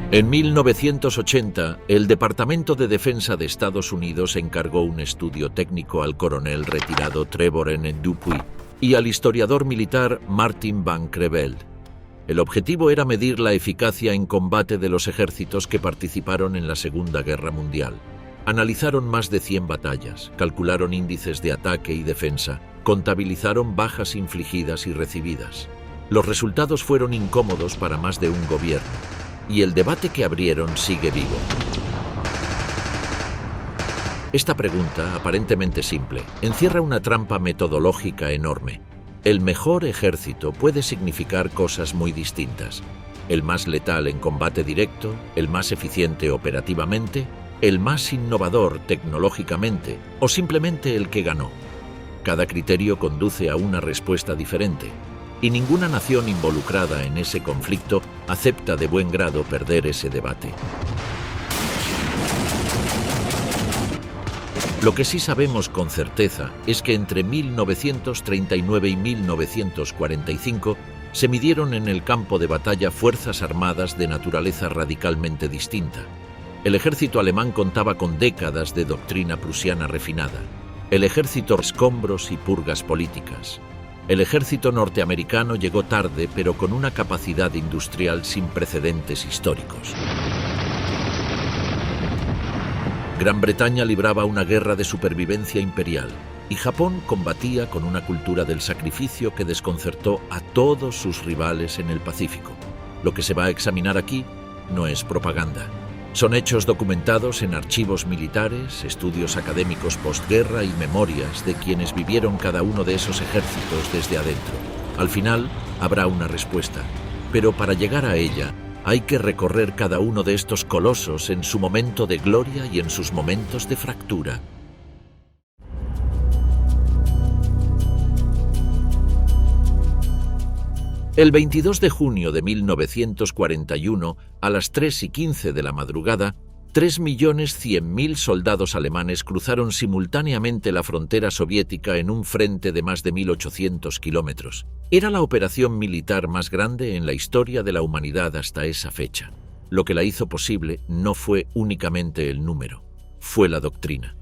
En 1980, el Departamento de Defensa de Estados Unidos encargó un estudio técnico al coronel retirado Trevor N. Dupuy y al historiador militar Martin Van Creveld. El objetivo era medir la eficacia en combate de los ejércitos que participaron en la Segunda Guerra Mundial. Analizaron más de 100 batallas, calcularon índices de ataque y defensa, contabilizaron bajas infligidas y recibidas. Los resultados fueron incómodos para más de un gobierno, y el debate que abrieron sigue vivo. Esta pregunta, aparentemente simple, encierra una trampa metodológica enorme. El mejor ejército puede significar cosas muy distintas. El más letal en combate directo, el más eficiente operativamente, el más innovador tecnológicamente o simplemente el que ganó. Cada criterio conduce a una respuesta diferente, y ninguna nación involucrada en ese conflicto acepta de buen grado perder ese debate. Lo que sí sabemos con certeza es que entre 1939 y 1945 se midieron en el campo de batalla fuerzas armadas de naturaleza radicalmente distinta. El ejército alemán contaba con décadas de doctrina prusiana refinada. El ejército escombros y purgas políticas. El ejército norteamericano llegó tarde, pero con una capacidad industrial sin precedentes históricos. Gran Bretaña libraba una guerra de supervivencia imperial y Japón combatía con una cultura del sacrificio que desconcertó a todos sus rivales en el Pacífico. Lo que se va a examinar aquí no es propaganda. Son hechos documentados en archivos militares, estudios académicos postguerra y memorias de quienes vivieron cada uno de esos ejércitos desde adentro. Al final habrá una respuesta, pero para llegar a ella hay que recorrer cada uno de estos colosos en su momento de gloria y en sus momentos de fractura. El 22 de junio de 1941, a las 3:15 de la madrugada, 3.100.000 soldados alemanes cruzaron simultáneamente la frontera soviética en un frente de más de 1.800 kilómetros. Era la operación militar más grande en la historia de la humanidad hasta esa fecha. Lo que la hizo posible no fue únicamente el número, fue la doctrina.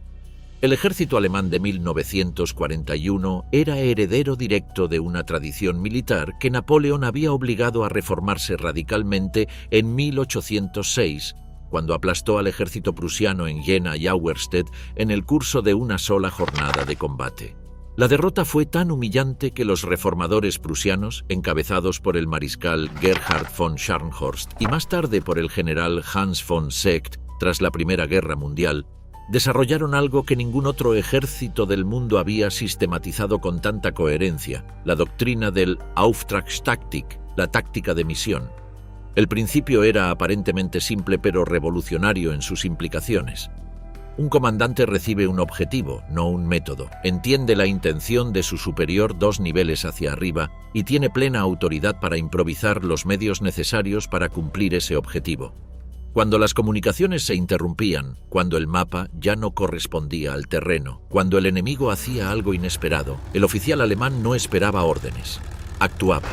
El ejército alemán de 1941 era heredero directo de una tradición militar que Napoleón había obligado a reformarse radicalmente en 1806, cuando aplastó al ejército prusiano en Jena y Auerstedt en el curso de una sola jornada de combate. La derrota fue tan humillante que los reformadores prusianos, encabezados por el mariscal Gerhard von Scharnhorst y más tarde por el general Hans von Seeckt tras la Primera Guerra Mundial, desarrollaron algo que ningún otro ejército del mundo había sistematizado con tanta coherencia: la doctrina del Auftragstaktik, la táctica de misión. El principio era aparentemente simple pero revolucionario en sus implicaciones. Un comandante recibe un objetivo, no un método, entiende la intención de su superior 2 niveles hacia arriba y tiene plena autoridad para improvisar los medios necesarios para cumplir ese objetivo. Cuando las comunicaciones se interrumpían, cuando el mapa ya no correspondía al terreno, cuando el enemigo hacía algo inesperado, el oficial alemán no esperaba órdenes, actuaba.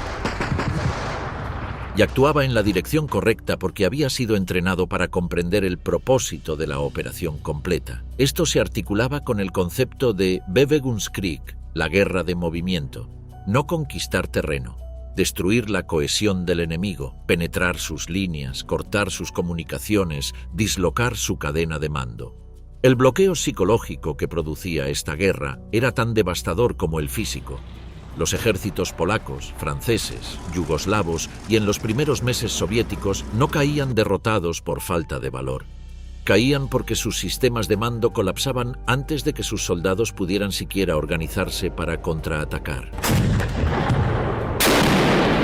Y actuaba en la dirección correcta porque había sido entrenado para comprender el propósito de la operación completa. Esto se articulaba con el concepto de Bewegungskrieg, la guerra de movimiento, no conquistar terreno. Destruir la cohesión del enemigo, penetrar sus líneas, cortar sus comunicaciones, dislocar su cadena de mando. El bloqueo psicológico que producía esta guerra era tan devastador como el físico. Los ejércitos polacos, franceses, yugoslavos y en los primeros meses soviéticos no caían derrotados por falta de valor. Caían porque sus sistemas de mando colapsaban antes de que sus soldados pudieran siquiera organizarse para contraatacar.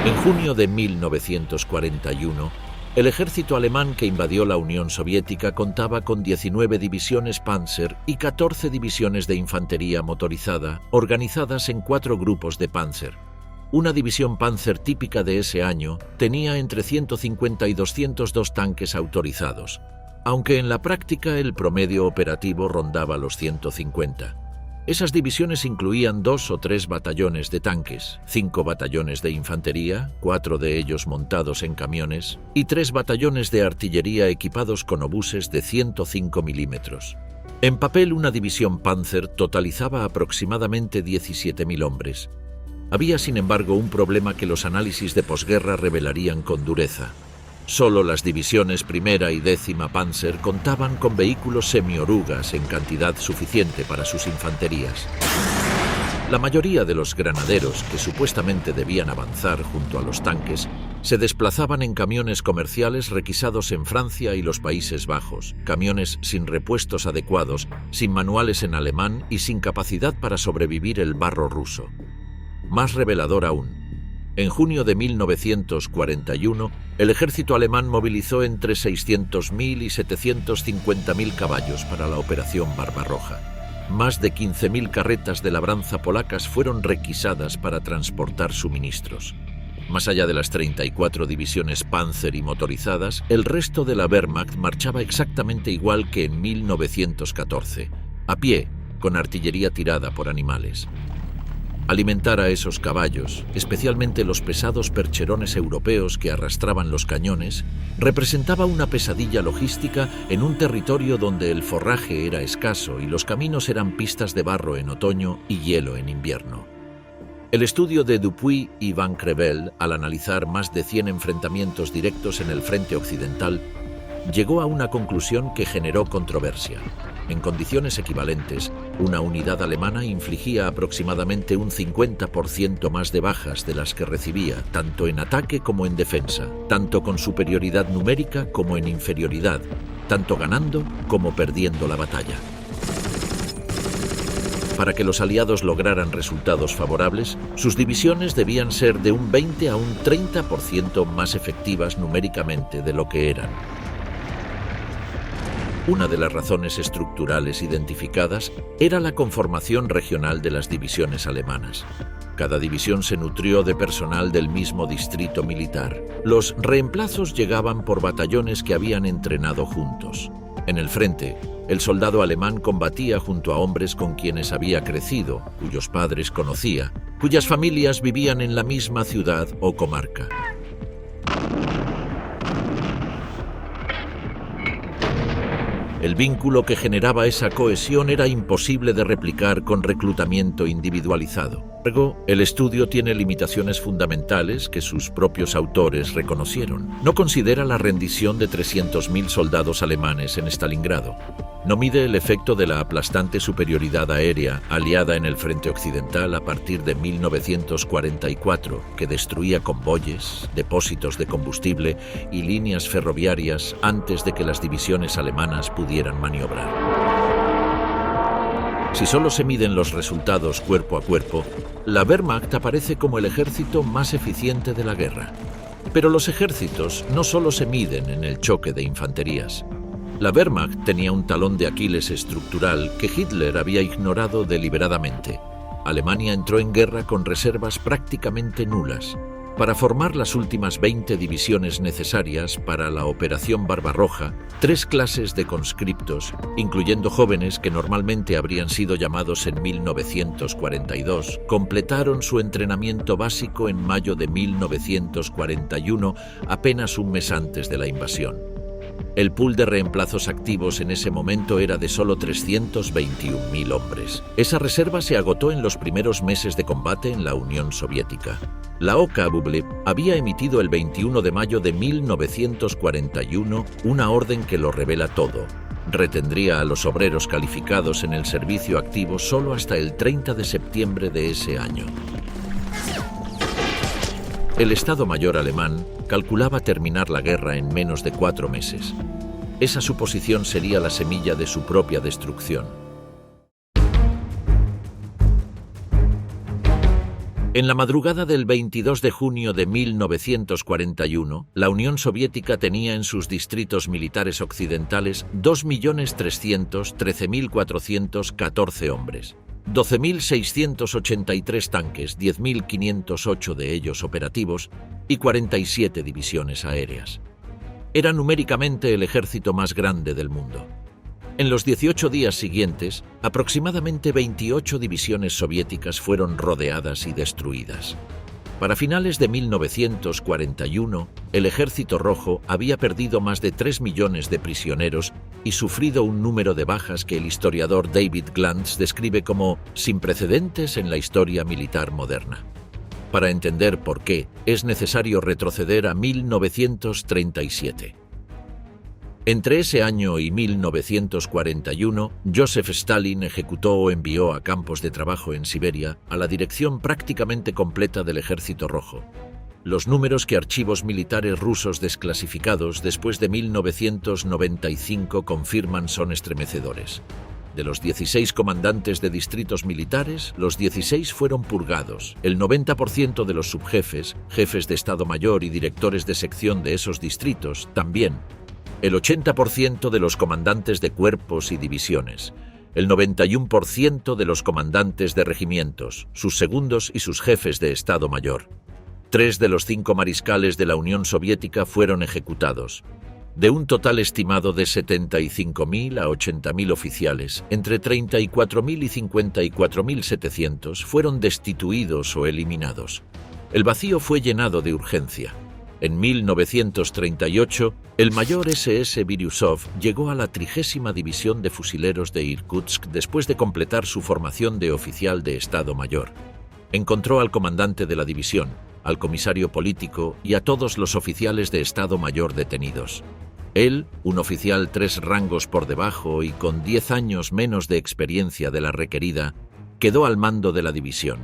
En junio de 1941, el ejército alemán que invadió la Unión Soviética contaba con 19 divisiones Panzer y 14 divisiones de infantería motorizada, organizadas en 4 grupos de Panzer. Una división Panzer típica de ese año tenía entre 150 y 202 tanques autorizados, aunque en la práctica el promedio operativo rondaba los 150. Esas divisiones incluían 2 o 3 batallones de tanques, 5 batallones de infantería, 4 de ellos montados en camiones, y 3 batallones de artillería equipados con obuses de 105 milímetros. En papel, una división Panzer totalizaba aproximadamente 17.000 hombres. Había, sin embargo, un problema que los análisis de posguerra revelarían con dureza. Solo las divisiones primera y 10ª Panzer contaban con vehículos semiorugas en cantidad suficiente para sus infanterías. La mayoría de los granaderos, que supuestamente debían avanzar junto a los tanques, se desplazaban en camiones comerciales requisados en Francia y los Países Bajos, camiones sin repuestos adecuados, sin manuales en alemán y sin capacidad para sobrevivir el barro ruso. Más revelador aún, en junio de 1941, el ejército alemán movilizó entre 600.000 y 750.000 caballos para la Operación Barbarroja. Más de 15.000 carretas de labranza polacas fueron requisadas para transportar suministros. Más allá de las 34 divisiones Panzer y motorizadas, el resto de la Wehrmacht marchaba exactamente igual que en 1914, a pie, con artillería tirada por animales. Alimentar a esos caballos, especialmente los pesados percherones europeos que arrastraban los cañones, representaba una pesadilla logística en un territorio donde el forraje era escaso y los caminos eran pistas de barro en otoño y hielo en invierno. El estudio de Dupuy y Van Crevel, al analizar más de 100 enfrentamientos directos en el frente occidental, llegó a una conclusión que generó controversia. En condiciones equivalentes, una unidad alemana infligía aproximadamente un 50% más de bajas de las que recibía, tanto en ataque como en defensa, tanto con superioridad numérica como en inferioridad, tanto ganando como perdiendo la batalla. Para que los aliados lograran resultados favorables, sus divisiones debían ser de un 20 a un 30% más efectivas numéricamente de lo que eran. Una de las razones estructurales identificadas era la conformación regional de las divisiones alemanas. Cada división se nutrió de personal del mismo distrito militar. Los reemplazos llegaban por batallones que habían entrenado juntos. En el frente, el soldado alemán combatía junto a hombres con quienes había crecido, cuyos padres conocía, cuyas familias vivían en la misma ciudad o comarca. El vínculo que generaba esa cohesión era imposible de replicar con reclutamiento individualizado. Luego, el estudio tiene limitaciones fundamentales que sus propios autores reconocieron. No considera la rendición de 300.000 soldados alemanes en Stalingrado. No mide el efecto de la aplastante superioridad aérea aliada en el frente occidental a partir de 1944, que destruía convoyes, depósitos de combustible y líneas ferroviarias antes de que las divisiones alemanas pudieran maniobrar. Si solo se miden los resultados cuerpo a cuerpo, la Wehrmacht aparece como el ejército más eficiente de la guerra. Pero los ejércitos no solo se miden en el choque de infanterías. La Wehrmacht tenía un talón de Aquiles estructural que Hitler había ignorado deliberadamente. Alemania entró en guerra con reservas prácticamente nulas. Para formar las últimas 20 divisiones necesarias para la Operación Barbarroja, 3 clases de conscriptos, incluyendo jóvenes que normalmente habrían sido llamados en 1942, completaron su entrenamiento básico en mayo de 1941, apenas un mes antes de la invasión. El pool de reemplazos activos en ese momento era de solo 321.000 hombres. Esa reserva se agotó en los primeros meses de combate en la Unión Soviética. La OKW había emitido el 21 de mayo de 1941 una orden que lo revela todo. Retendría a los obreros calificados en el servicio activo solo hasta el 30 de septiembre de ese año. El Estado Mayor alemán calculaba terminar la guerra en menos de 4 meses. Esa suposición sería la semilla de su propia destrucción. En la madrugada del 22 de junio de 1941, la Unión Soviética tenía en sus distritos militares occidentales 2.313.414 hombres, 12.683 tanques, 10.508 de ellos operativos, y 47 divisiones aéreas. Era numéricamente el ejército más grande del mundo. En los 18 días siguientes, aproximadamente 28 divisiones soviéticas fueron rodeadas y destruidas. Para finales de 1941, el Ejército Rojo había perdido más de 3 millones de prisioneros y sufrido un número de bajas que el historiador David Glantz describe como sin precedentes en la historia militar moderna. Para entender por qué, es necesario retroceder a 1937. Entre ese año y 1941, Joseph Stalin ejecutó o envió a campos de trabajo en Siberia a la dirección prácticamente completa del Ejército Rojo. Los números que archivos militares rusos desclasificados después de 1995 confirman son estremecedores. De los 16 comandantes de distritos militares, los 16 fueron purgados. El 90% de los subjefes, jefes de Estado Mayor y directores de sección de esos distritos también. El 80% de los comandantes de cuerpos y divisiones, el 91% de los comandantes de regimientos, sus segundos y sus jefes de Estado Mayor. 3 de los 5 mariscales de la Unión Soviética fueron ejecutados. De un total estimado de 75.000 a 80.000 oficiales, entre 34.000 y 54.700 fueron destituidos o eliminados. El vacío fue llenado de urgencia. En 1938, el mayor SS Biryusov llegó a la 30ª División de Fusileros de Irkutsk después de completar su formación de oficial de Estado Mayor. Encontró al comandante de la división, al comisario político y a todos los oficiales de Estado Mayor detenidos. Él, un oficial 3 rangos por debajo y con 10 años menos de experiencia de la requerida, quedó al mando de la división.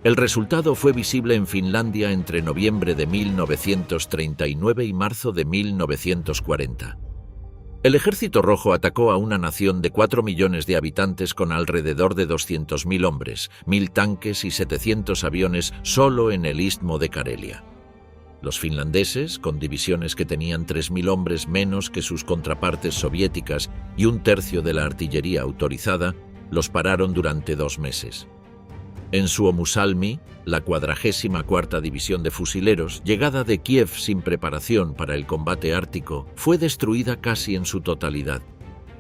El resultado fue visible en Finlandia entre noviembre de 1939 y marzo de 1940. El Ejército Rojo atacó a una nación de 4 millones de habitantes con alrededor de 200.000 hombres, 1.000 tanques y 700 aviones solo en el Istmo de Karelia. Los finlandeses, con divisiones que tenían 3.000 hombres menos que sus contrapartes soviéticas y un tercio de la artillería autorizada, los pararon durante 2 meses. En Suomusalmi, la 44ª División de Fusileros, llegada de Kiev sin preparación para el combate ártico, fue destruida casi en su totalidad.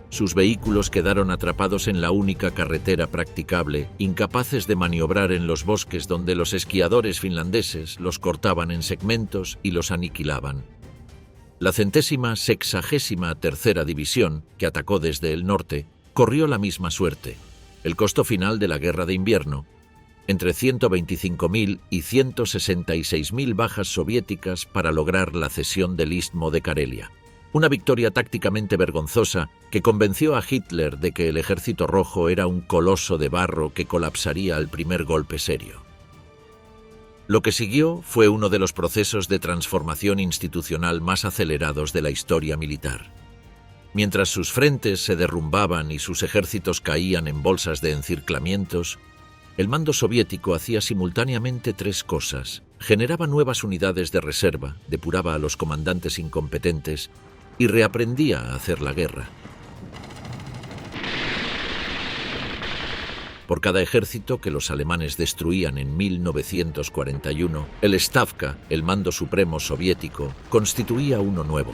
Sus vehículos quedaron atrapados en la única carretera practicable, incapaces de maniobrar en los bosques donde los esquiadores finlandeses los cortaban en segmentos y los aniquilaban. La 163ª División, que atacó desde el norte, corrió la misma suerte. El costo final de la Guerra de Invierno, entre 125.000 y 166.000 bajas soviéticas para lograr la cesión del Istmo de Karelia. Una victoria tácticamente vergonzosa que convenció a Hitler de que el Ejército Rojo era un coloso de barro que colapsaría al primer golpe serio. Lo que siguió fue uno de los procesos de transformación institucional más acelerados de la historia militar. Mientras sus frentes se derrumbaban y sus ejércitos caían en bolsas de encirclamientos, el mando soviético hacía simultáneamente 3 cosas: generaba nuevas unidades de reserva, depuraba a los comandantes incompetentes y reaprendía a hacer la guerra. Por cada ejército que los alemanes destruían en 1941, el Stavka, el mando supremo soviético, constituía uno nuevo.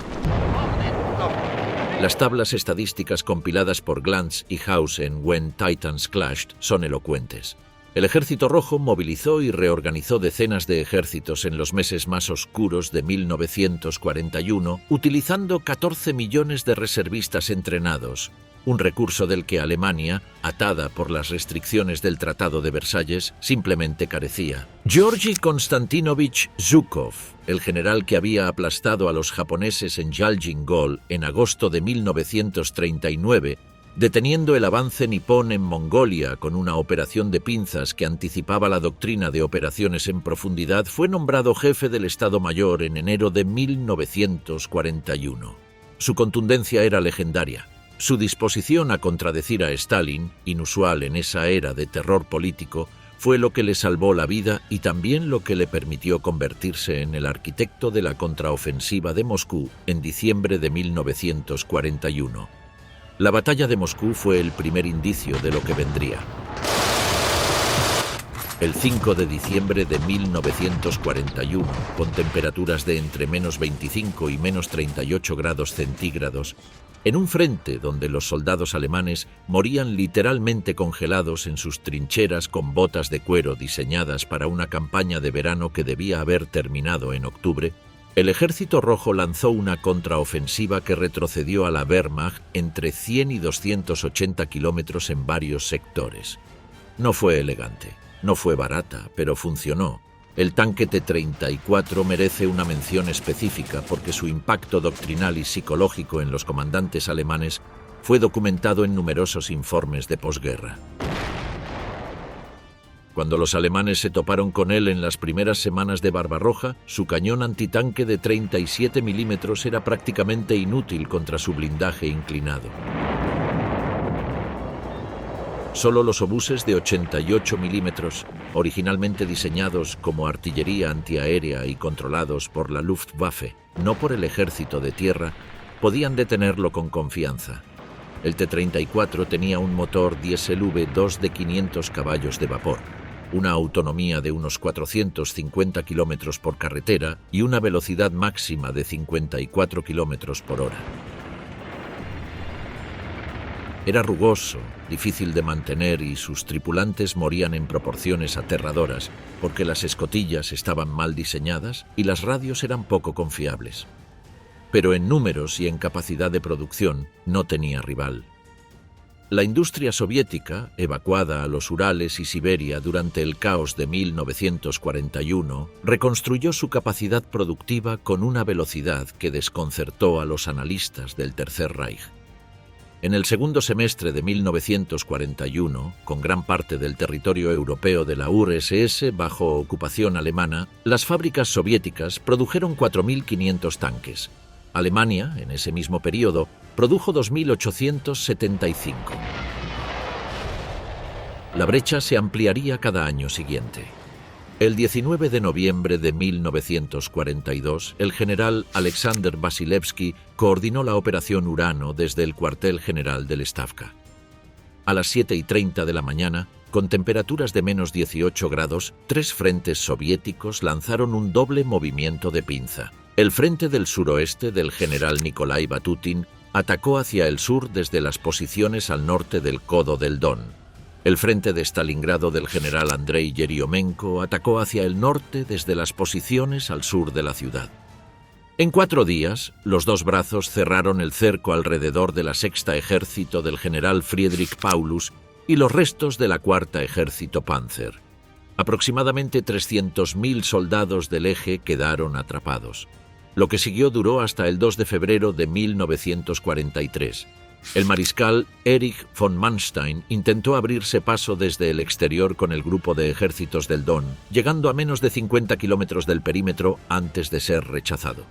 Las tablas estadísticas compiladas por Glantz y House en When Titans Clashed son elocuentes. El Ejército Rojo movilizó y reorganizó decenas de ejércitos en los meses más oscuros de 1941, utilizando 14 millones de reservistas entrenados, un recurso del que Alemania, atada por las restricciones del Tratado de Versalles, simplemente carecía. Georgy Konstantinovich Zhukov, el general que había aplastado a los japoneses en Jalgin Gol en agosto de 1939, deteniendo el avance nipón en Mongolia con una operación de pinzas que anticipaba la doctrina de operaciones en profundidad, fue nombrado jefe del Estado Mayor en enero de 1941. Su contundencia era legendaria. Su disposición a contradecir a Stalin, inusual en esa era de terror político, fue lo que le salvó la vida y también lo que le permitió convertirse en el arquitecto de la contraofensiva de Moscú en diciembre de 1941. La batalla de Moscú fue el primer indicio de lo que vendría. El 5 de diciembre de 1941, con temperaturas de entre -25 y -38 grados centígrados, En un frente donde los soldados alemanes morían literalmente congelados en sus trincheras con botas de cuero diseñadas para una campaña de verano que debía haber terminado en octubre, el Ejército Rojo lanzó una contraofensiva que retrocedió a la Wehrmacht entre 100 y 280 kilómetros en varios sectores. No fue elegante, no fue barata, pero funcionó. El tanque T-34 merece una mención específica porque su impacto doctrinal y psicológico en los comandantes alemanes fue documentado en numerosos informes de posguerra. Cuando los alemanes se toparon con él en las primeras semanas de Barbarroja, su cañón antitanque de 37 milímetros era prácticamente inútil contra su blindaje inclinado. Solo los obuses de 88 milímetros, originalmente diseñados como artillería antiaérea y controlados por la Luftwaffe, no por el ejército de tierra, podían detenerlo con confianza. El T-34 tenía un motor diésel V2 de 500 caballos de vapor, una autonomía de unos 450 kilómetros por carretera y una velocidad máxima de 54 kilómetros por hora. Era rugoso, difícil de mantener y sus tripulantes morían en proporciones aterradoras porque las escotillas estaban mal diseñadas y las radios eran poco confiables. Pero en números y en capacidad de producción no tenía rival. La industria soviética, evacuada a los Urales y Siberia durante el caos de 1941, reconstruyó su capacidad productiva con una velocidad que desconcertó a los analistas del Tercer Reich. En el segundo semestre de 1941, con gran parte del territorio europeo de la URSS bajo ocupación alemana, las fábricas soviéticas produjeron 4.500 tanques. Alemania, en ese mismo periodo, produjo 2.875. La brecha se ampliaría cada año siguiente. El 19 de noviembre de 1942, el general Alexander Vasilevsky coordinó la operación Urano desde el cuartel general del Stavka. A las 7:30 de la mañana, con temperaturas de menos 18 grados, 3 frentes soviéticos lanzaron un doble movimiento de pinza. El frente del suroeste del general Nikolai Batutin atacó hacia el sur desde las posiciones al norte del codo del Don. El frente de Stalingrado del general Andrei Yeryomenko atacó hacia el norte desde las posiciones al sur de la ciudad. En 4 días, los dos brazos cerraron el cerco alrededor de la Sexta Ejército del general Friedrich Paulus y los restos de la Cuarta Ejército Panzer. Aproximadamente 300.000 soldados del eje quedaron atrapados. Lo que siguió duró hasta el 2 de febrero de 1943. El mariscal Erich von Manstein intentó abrirse paso desde el exterior con el grupo de ejércitos del Don, llegando a menos de 50 kilómetros del perímetro antes de ser rechazado.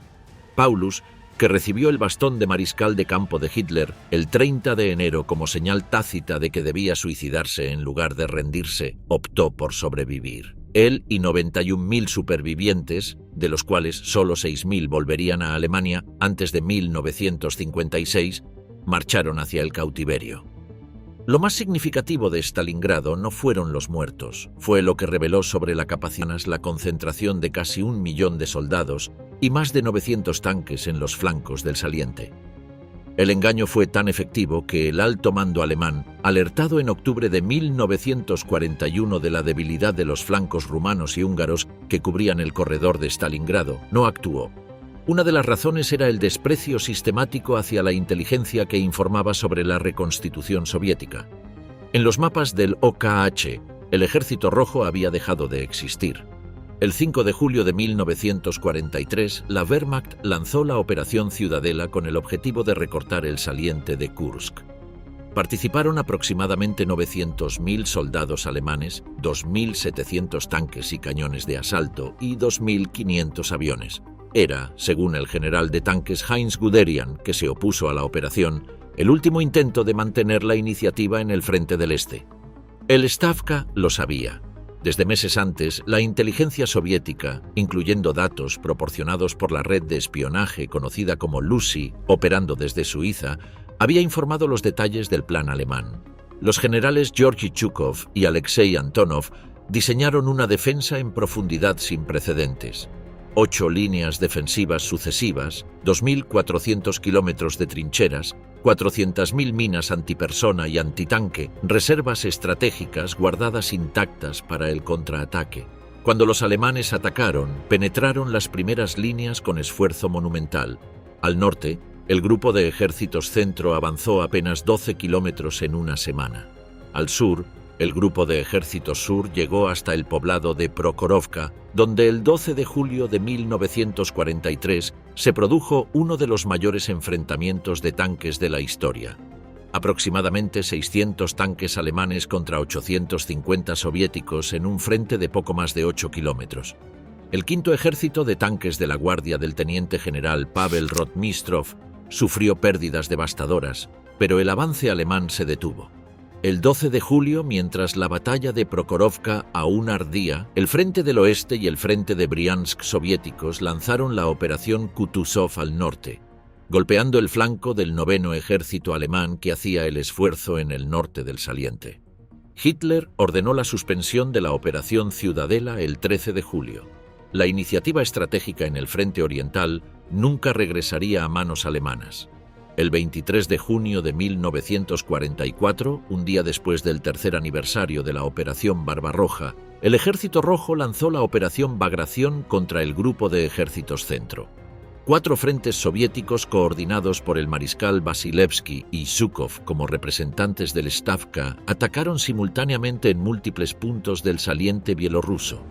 Paulus, que recibió el bastón de mariscal de campo de Hitler el 30 de enero como señal tácita de que debía suicidarse en lugar de rendirse, optó por sobrevivir. Él y 91.000 supervivientes, de los cuales solo 6.000 volverían a Alemania antes de 1956, marcharon hacia el cautiverio. Lo más significativo de Stalingrado no fueron los muertos, fue lo que reveló sobre la capacidad la concentración de casi 1 millón de soldados y más de 900 tanques en los flancos del saliente. El engaño fue tan efectivo que el alto mando alemán, alertado en octubre de 1941 de la debilidad de los flancos rumanos y húngaros que cubrían el corredor de Stalingrado, no actuó. Una de las razones era el desprecio sistemático hacia la inteligencia que informaba sobre la reconstitución soviética. En los mapas del OKH, el Ejército Rojo había dejado de existir. El 5 de julio de 1943, la Wehrmacht lanzó la Operación Ciudadela con el objetivo de recortar el saliente de Kursk. Participaron aproximadamente 900.000 soldados alemanes, 2.700 tanques y cañones de asalto y 2.500 aviones. Era, según el general de tanques Heinz Guderian, que se opuso a la operación, el último intento de mantener la iniciativa en el frente del este. El Stavka lo sabía. Desde meses antes, la inteligencia soviética, incluyendo datos proporcionados por la red de espionaje conocida como Lucy, operando desde Suiza, había informado los detalles del plan alemán. Los generales Georgy Zhukov y Alexei Antonov diseñaron una defensa en profundidad sin precedentes. 8 líneas defensivas sucesivas, 2.400 kilómetros de trincheras, 400.000 minas antipersona y antitanque, reservas estratégicas guardadas intactas para el contraataque. Cuando los alemanes atacaron, penetraron las primeras líneas con esfuerzo monumental. Al norte, el grupo de ejércitos centro avanzó apenas 12 kilómetros en una semana. Al sur, el grupo de ejércitos sur llegó hasta el poblado de Prokhorovka, donde el 12 de julio de 1943 se produjo uno de los mayores enfrentamientos de tanques de la historia. Aproximadamente 600 tanques alemanes contra 850 soviéticos en un frente de poco más de 8 kilómetros. El quinto ejército de tanques de la guardia del teniente general Pavel Rotmistrov sufrió pérdidas devastadoras, pero el avance alemán se detuvo. El 12 de julio, mientras la batalla de Prokhorovka aún ardía, el frente del oeste y el frente de Briansk soviéticos lanzaron la operación Kutuzov al norte, golpeando el flanco del noveno ejército alemán que hacía el esfuerzo en el norte del saliente. Hitler ordenó la suspensión de la operación Ciudadela el 13 de julio. La iniciativa estratégica en el frente oriental nunca regresaría a manos alemanas. El 23 de junio de 1944, un día después del tercer aniversario de la Operación Barbarroja, el Ejército Rojo lanzó la Operación Bagration contra el grupo de ejércitos centro. 4 frentes soviéticos coordinados por el mariscal Vasilevsky y Zhukov como representantes del Stavka atacaron simultáneamente en múltiples puntos del saliente bielorruso.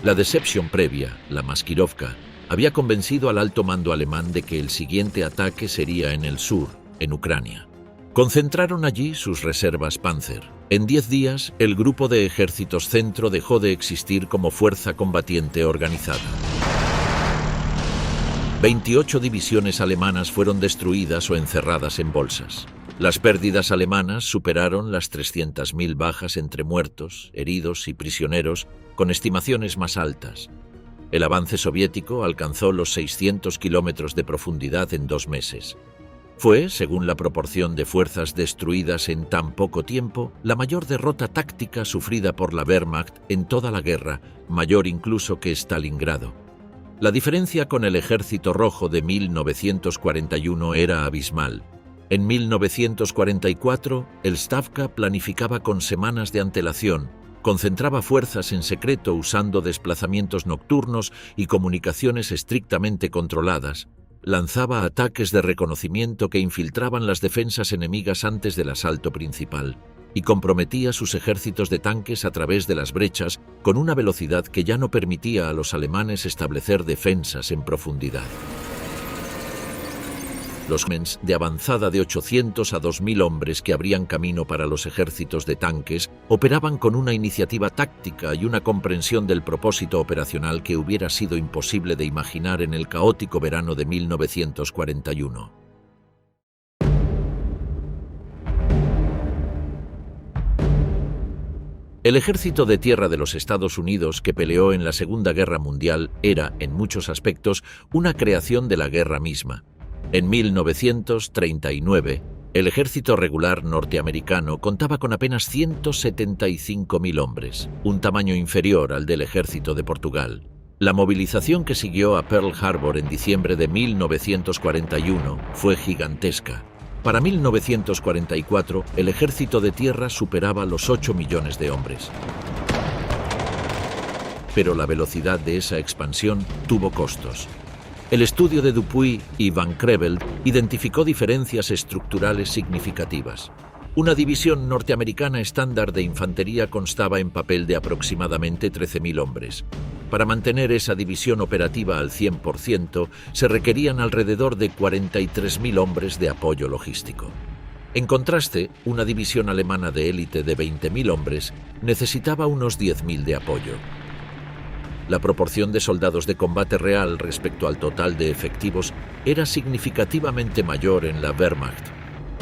La decepción previa, la Maskirovka, había convencido al alto mando alemán de que el siguiente ataque sería en el sur, en Ucrania. Concentraron allí sus reservas Panzer. En 10 días, el grupo de ejércitos centro dejó de existir como fuerza combatiente organizada. 28 divisiones alemanas fueron destruidas o encerradas en bolsas. Las pérdidas alemanas superaron las 300.000 bajas entre muertos, heridos y prisioneros, con estimaciones más altas. El avance soviético alcanzó los 600 kilómetros de profundidad en 2 meses. Fue, según la proporción de fuerzas destruidas en tan poco tiempo, la mayor derrota táctica sufrida por la Wehrmacht en toda la guerra, mayor incluso que Stalingrado. La diferencia con el Ejército Rojo de 1941 era abismal. En 1944, el Stavka planificaba con semanas de antelación, concentraba fuerzas en secreto usando desplazamientos nocturnos y comunicaciones estrictamente controladas, lanzaba ataques de reconocimiento que infiltraban las defensas enemigas antes del asalto principal y comprometía sus ejércitos de tanques a través de las brechas con una velocidad que ya no permitía a los alemanes establecer defensas en profundidad. Los mens de avanzada de 800 a 2.000 hombres que abrían camino para los ejércitos de tanques operaban con una iniciativa táctica y una comprensión del propósito operacional que hubiera sido imposible de imaginar en el caótico verano de 1941. El ejército de tierra de los Estados Unidos que peleó en la Segunda Guerra Mundial era, en muchos aspectos, una creación de la guerra misma. En 1939, el ejército regular norteamericano contaba con apenas 175.000 hombres, un tamaño inferior al del ejército de Portugal. La movilización que siguió a Pearl Harbor en diciembre de 1941 fue gigantesca. Para 1944, el ejército de tierra superaba los 8 millones de hombres. Pero la velocidad de esa expansión tuvo costos. El estudio de Dupuy y Van Creveld identificó diferencias estructurales significativas. Una división norteamericana estándar de infantería constaba en papel de aproximadamente 13.000 hombres. Para mantener esa división operativa al 100%, se requerían alrededor de 43.000 hombres de apoyo logístico. En contraste, una división alemana de élite de 20.000 hombres necesitaba unos 10.000 de apoyo. La proporción de soldados de combate real respecto al total de efectivos era significativamente mayor en la Wehrmacht.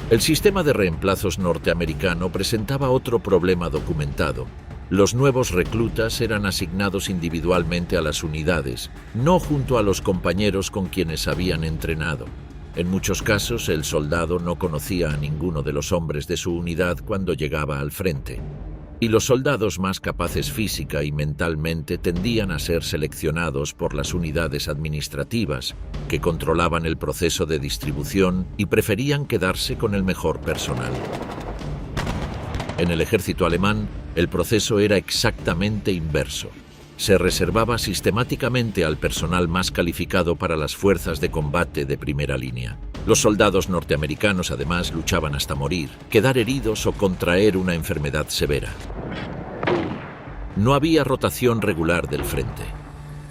El sistema de reemplazos norteamericano presentaba otro problema documentado. Los nuevos reclutas eran asignados individualmente a las unidades, no junto a los compañeros con quienes habían entrenado. En muchos casos, el soldado no conocía a ninguno de los hombres de su unidad cuando llegaba al frente. y los soldados más capaces física y mentalmente tendían a ser seleccionados por las unidades administrativas, que controlaban el proceso de distribución y preferían quedarse con el mejor personal. En el ejército alemán, el proceso era exactamente inverso. Se reservaba sistemáticamente al personal más calificado para las fuerzas de combate de primera línea. Los soldados norteamericanos además luchaban hasta morir, quedar heridos o contraer una enfermedad severa. No había rotación regular del frente.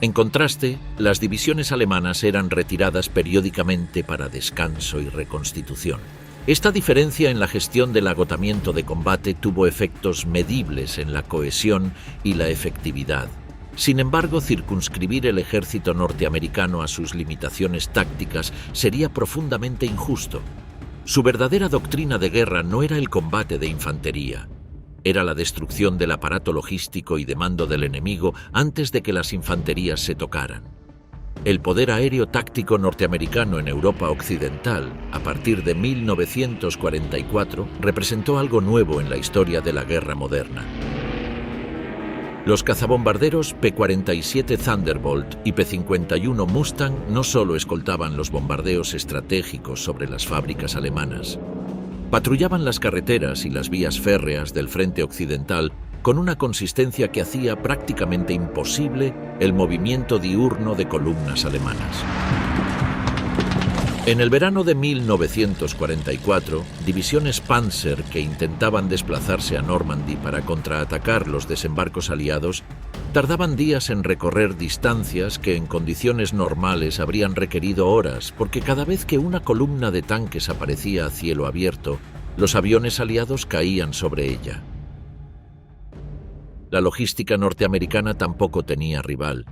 En contraste, las divisiones alemanas eran retiradas periódicamente para descanso y reconstitución. Esta diferencia en la gestión del agotamiento de combate tuvo efectos medibles en la cohesión y la efectividad. Sin embargo, circunscribir el ejército norteamericano a sus limitaciones tácticas sería profundamente injusto. Su verdadera doctrina de guerra no era el combate de infantería. Era la destrucción del aparato logístico y de mando del enemigo antes de que las infanterías se tocaran. El poder aéreo táctico norteamericano en Europa Occidental, a partir de 1944, representó algo nuevo en la historia de la guerra moderna. Los cazabombarderos P-47 Thunderbolt y P-51 Mustang no solo escoltaban los bombardeos estratégicos sobre las fábricas alemanas, patrullaban las carreteras y las vías férreas del frente occidental con una consistencia que hacía prácticamente imposible el movimiento diurno de columnas alemanas. En el verano de 1944, divisiones Panzer que intentaban desplazarse a Normandy para contraatacar los desembarcos aliados tardaban días en recorrer distancias que en condiciones normales habrían requerido horas, porque cada vez que una columna de tanques aparecía a cielo abierto, los aviones aliados caían sobre ella. La logística norteamericana tampoco tenía rival.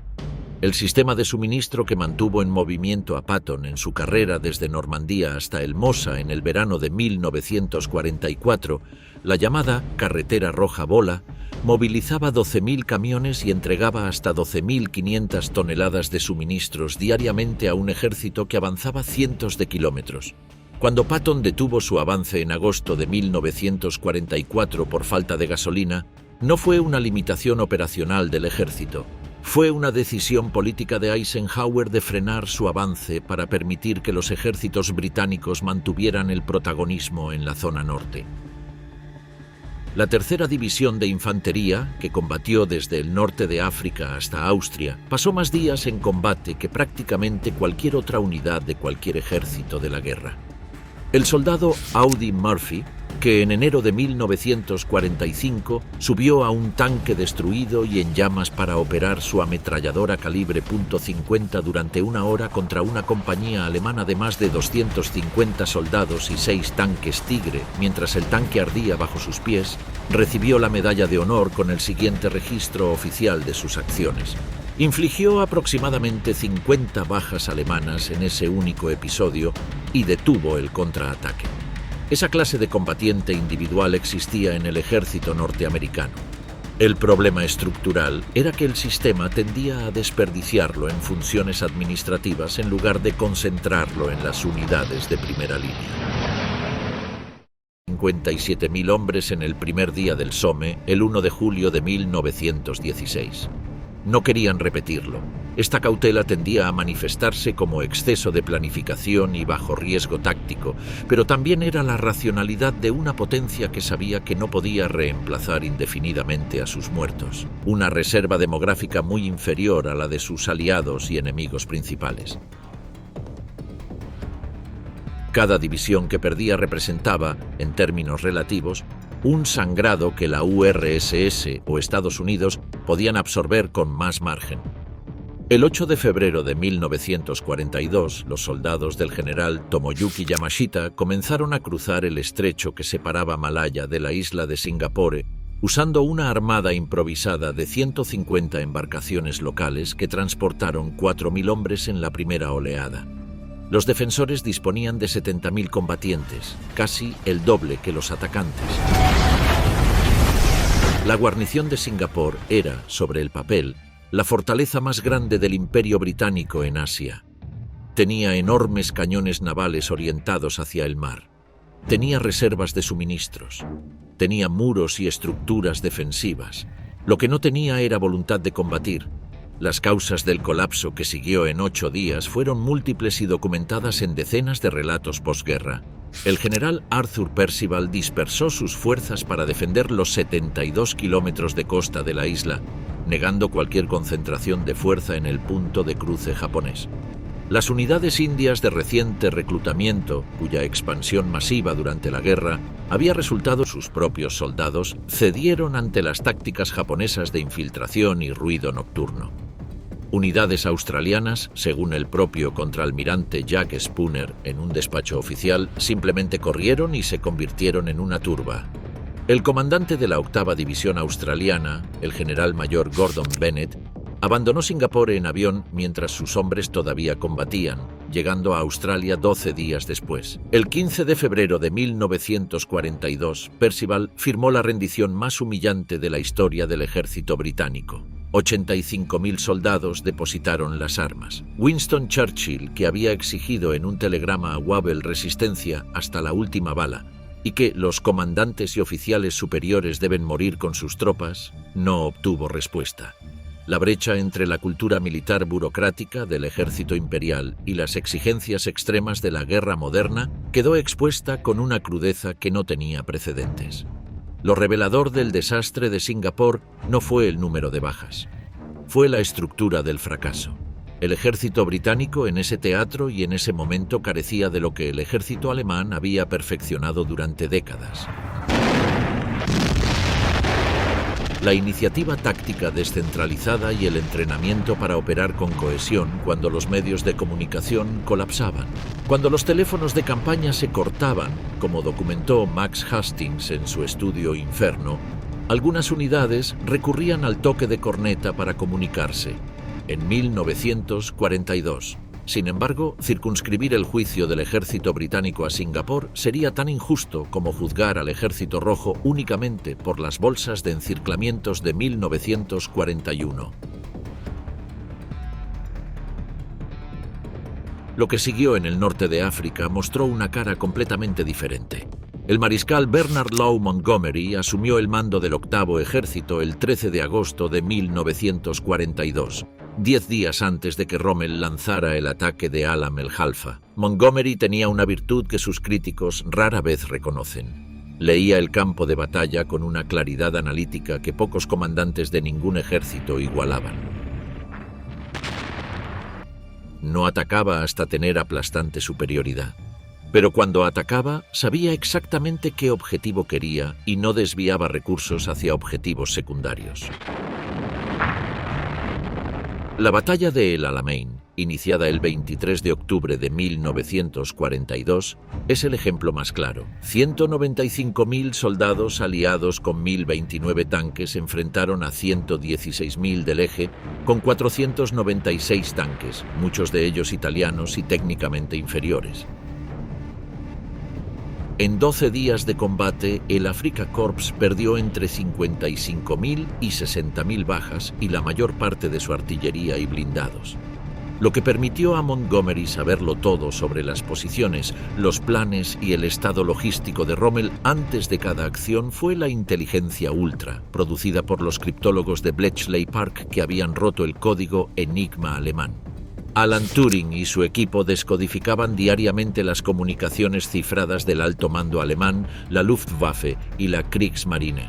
El sistema de suministro que mantuvo en movimiento a Patton en su carrera desde Normandía hasta el Mosa en el verano de 1944, la llamada Carretera Roja Bola, movilizaba 12.000 camiones y entregaba hasta 12.500 toneladas de suministros diariamente a un ejército que avanzaba cientos de kilómetros. Cuando Patton detuvo su avance en agosto de 1944 por falta de gasolina, no fue una limitación operacional del ejército. Fue una decisión política de Eisenhower de frenar su avance para permitir que los ejércitos británicos mantuvieran el protagonismo en la zona norte. La tercera división de infantería, que combatió desde el norte de África hasta Austria, pasó más días en combate que prácticamente cualquier otra unidad de cualquier ejército de la guerra. El soldado Audie Murphy, que en enero de 1945 subió a un tanque destruido y en llamas para operar su ametralladora calibre .50 durante una hora contra una compañía alemana de más de 250 soldados y 6 tanques Tigre, mientras el tanque ardía bajo sus pies, recibió la medalla de honor con el siguiente registro oficial de sus acciones. Infligió aproximadamente 50 bajas alemanas en ese único episodio y detuvo el contraataque. Esa clase de combatiente individual existía en el ejército norteamericano. El problema estructural era que el sistema tendía a desperdiciarlo en funciones administrativas en lugar de concentrarlo en las unidades de primera línea. 57.000 hombres en el primer día del Somme, el 1 de julio de 1916. No querían repetirlo. Esta cautela tendía a manifestarse como exceso de planificación y bajo riesgo táctico, pero también era la racionalidad de una potencia que sabía que no podía reemplazar indefinidamente a sus muertos, una reserva demográfica muy inferior a la de sus aliados y enemigos principales. Cada división que perdía representaba, en términos relativos, un sangrado que la URSS o Estados Unidos podían absorber con más margen. El 8 de febrero de 1942, los soldados del general Tomoyuki Yamashita comenzaron a cruzar el estrecho que separaba Malaya de la isla de Singapore, usando una armada improvisada de 150 embarcaciones locales que transportaron 4.000 hombres en la primera oleada. Los defensores disponían de 70.000 combatientes, casi el doble que los atacantes. La guarnición de Singapur era, sobre el papel, la fortaleza más grande del Imperio Británico en Asia. Tenía enormes cañones navales orientados hacia el mar. Tenía reservas de suministros. Tenía muros y estructuras defensivas. Lo que no tenía era voluntad de combatir. Las causas del colapso que siguió en 8 días fueron múltiples y documentadas en decenas de relatos posguerra. El general Arthur Percival dispersó sus fuerzas para defender los 72 kilómetros de costa de la isla, negando cualquier concentración de fuerza en el punto de cruce japonés. Las unidades indias de reciente reclutamiento, cuya expansión masiva durante la guerra había resultado sus propios soldados, cedieron ante las tácticas japonesas de infiltración y ruido nocturno. Unidades australianas, según el propio contraalmirante Jack Spooner en un despacho oficial, simplemente corrieron y se convirtieron en una turba. El comandante de la 8ª División Australiana, el general mayor Gordon Bennett, abandonó Singapur en avión mientras sus hombres todavía combatían, llegando a Australia 12 días después. El 15 de febrero de 1942, Percival firmó la rendición más humillante de la historia del ejército británico. 85.000 soldados depositaron las armas. Winston Churchill, que había exigido en un telegrama a Wavell resistencia hasta la última bala, y que los comandantes y oficiales superiores deben morir con sus tropas, no obtuvo respuesta. La brecha entre la cultura militar burocrática del ejército imperial y las exigencias extremas de la guerra moderna quedó expuesta con una crudeza que no tenía precedentes. Lo revelador del desastre de Singapur no fue el número de bajas, fue la estructura del fracaso. El ejército británico en ese teatro y en ese momento carecía de lo que el ejército alemán había perfeccionado durante décadas. La iniciativa táctica descentralizada y el entrenamiento para operar con cohesión cuando los medios de comunicación colapsaban. Cuando los teléfonos de campaña se cortaban, como documentó Max Hastings en su estudio Inferno, algunas unidades recurrían al toque de corneta para comunicarse. En 1942. Sin embargo, circunscribir el juicio del ejército británico a Singapur sería tan injusto como juzgar al ejército rojo únicamente por las bolsas de encirclamientos de 1941. Lo que siguió en el norte de África mostró una cara completamente diferente. El mariscal Bernard Law Montgomery asumió el mando del 8º Ejército el 13 de agosto de 1942. 10 días antes de que Rommel lanzara el ataque de Alam el Halfa. Montgomery tenía una virtud que sus críticos rara vez reconocen. Leía el campo de batalla con una claridad analítica que pocos comandantes de ningún ejército igualaban. No atacaba hasta tener aplastante superioridad. Pero cuando atacaba, sabía exactamente qué objetivo quería y no desviaba recursos hacia objetivos secundarios. La batalla de El Alamein, iniciada el 23 de octubre de 1942, es el ejemplo más claro. 195.000 soldados aliados con 1.029 tanques se enfrentaron a 116.000 del eje con 496 tanques, muchos de ellos italianos y técnicamente inferiores. En 12 días de combate, el Afrika Korps perdió entre 55.000 y 60.000 bajas y la mayor parte de su artillería y blindados. Lo que permitió a Montgomery saberlo todo sobre las posiciones, los planes y el estado logístico de Rommel antes de cada acción fue la inteligencia ultra, producida por los criptólogos de Bletchley Park que habían roto el código Enigma alemán. Alan Turing y su equipo descodificaban diariamente las comunicaciones cifradas del alto mando alemán, la Luftwaffe y la Kriegsmarine.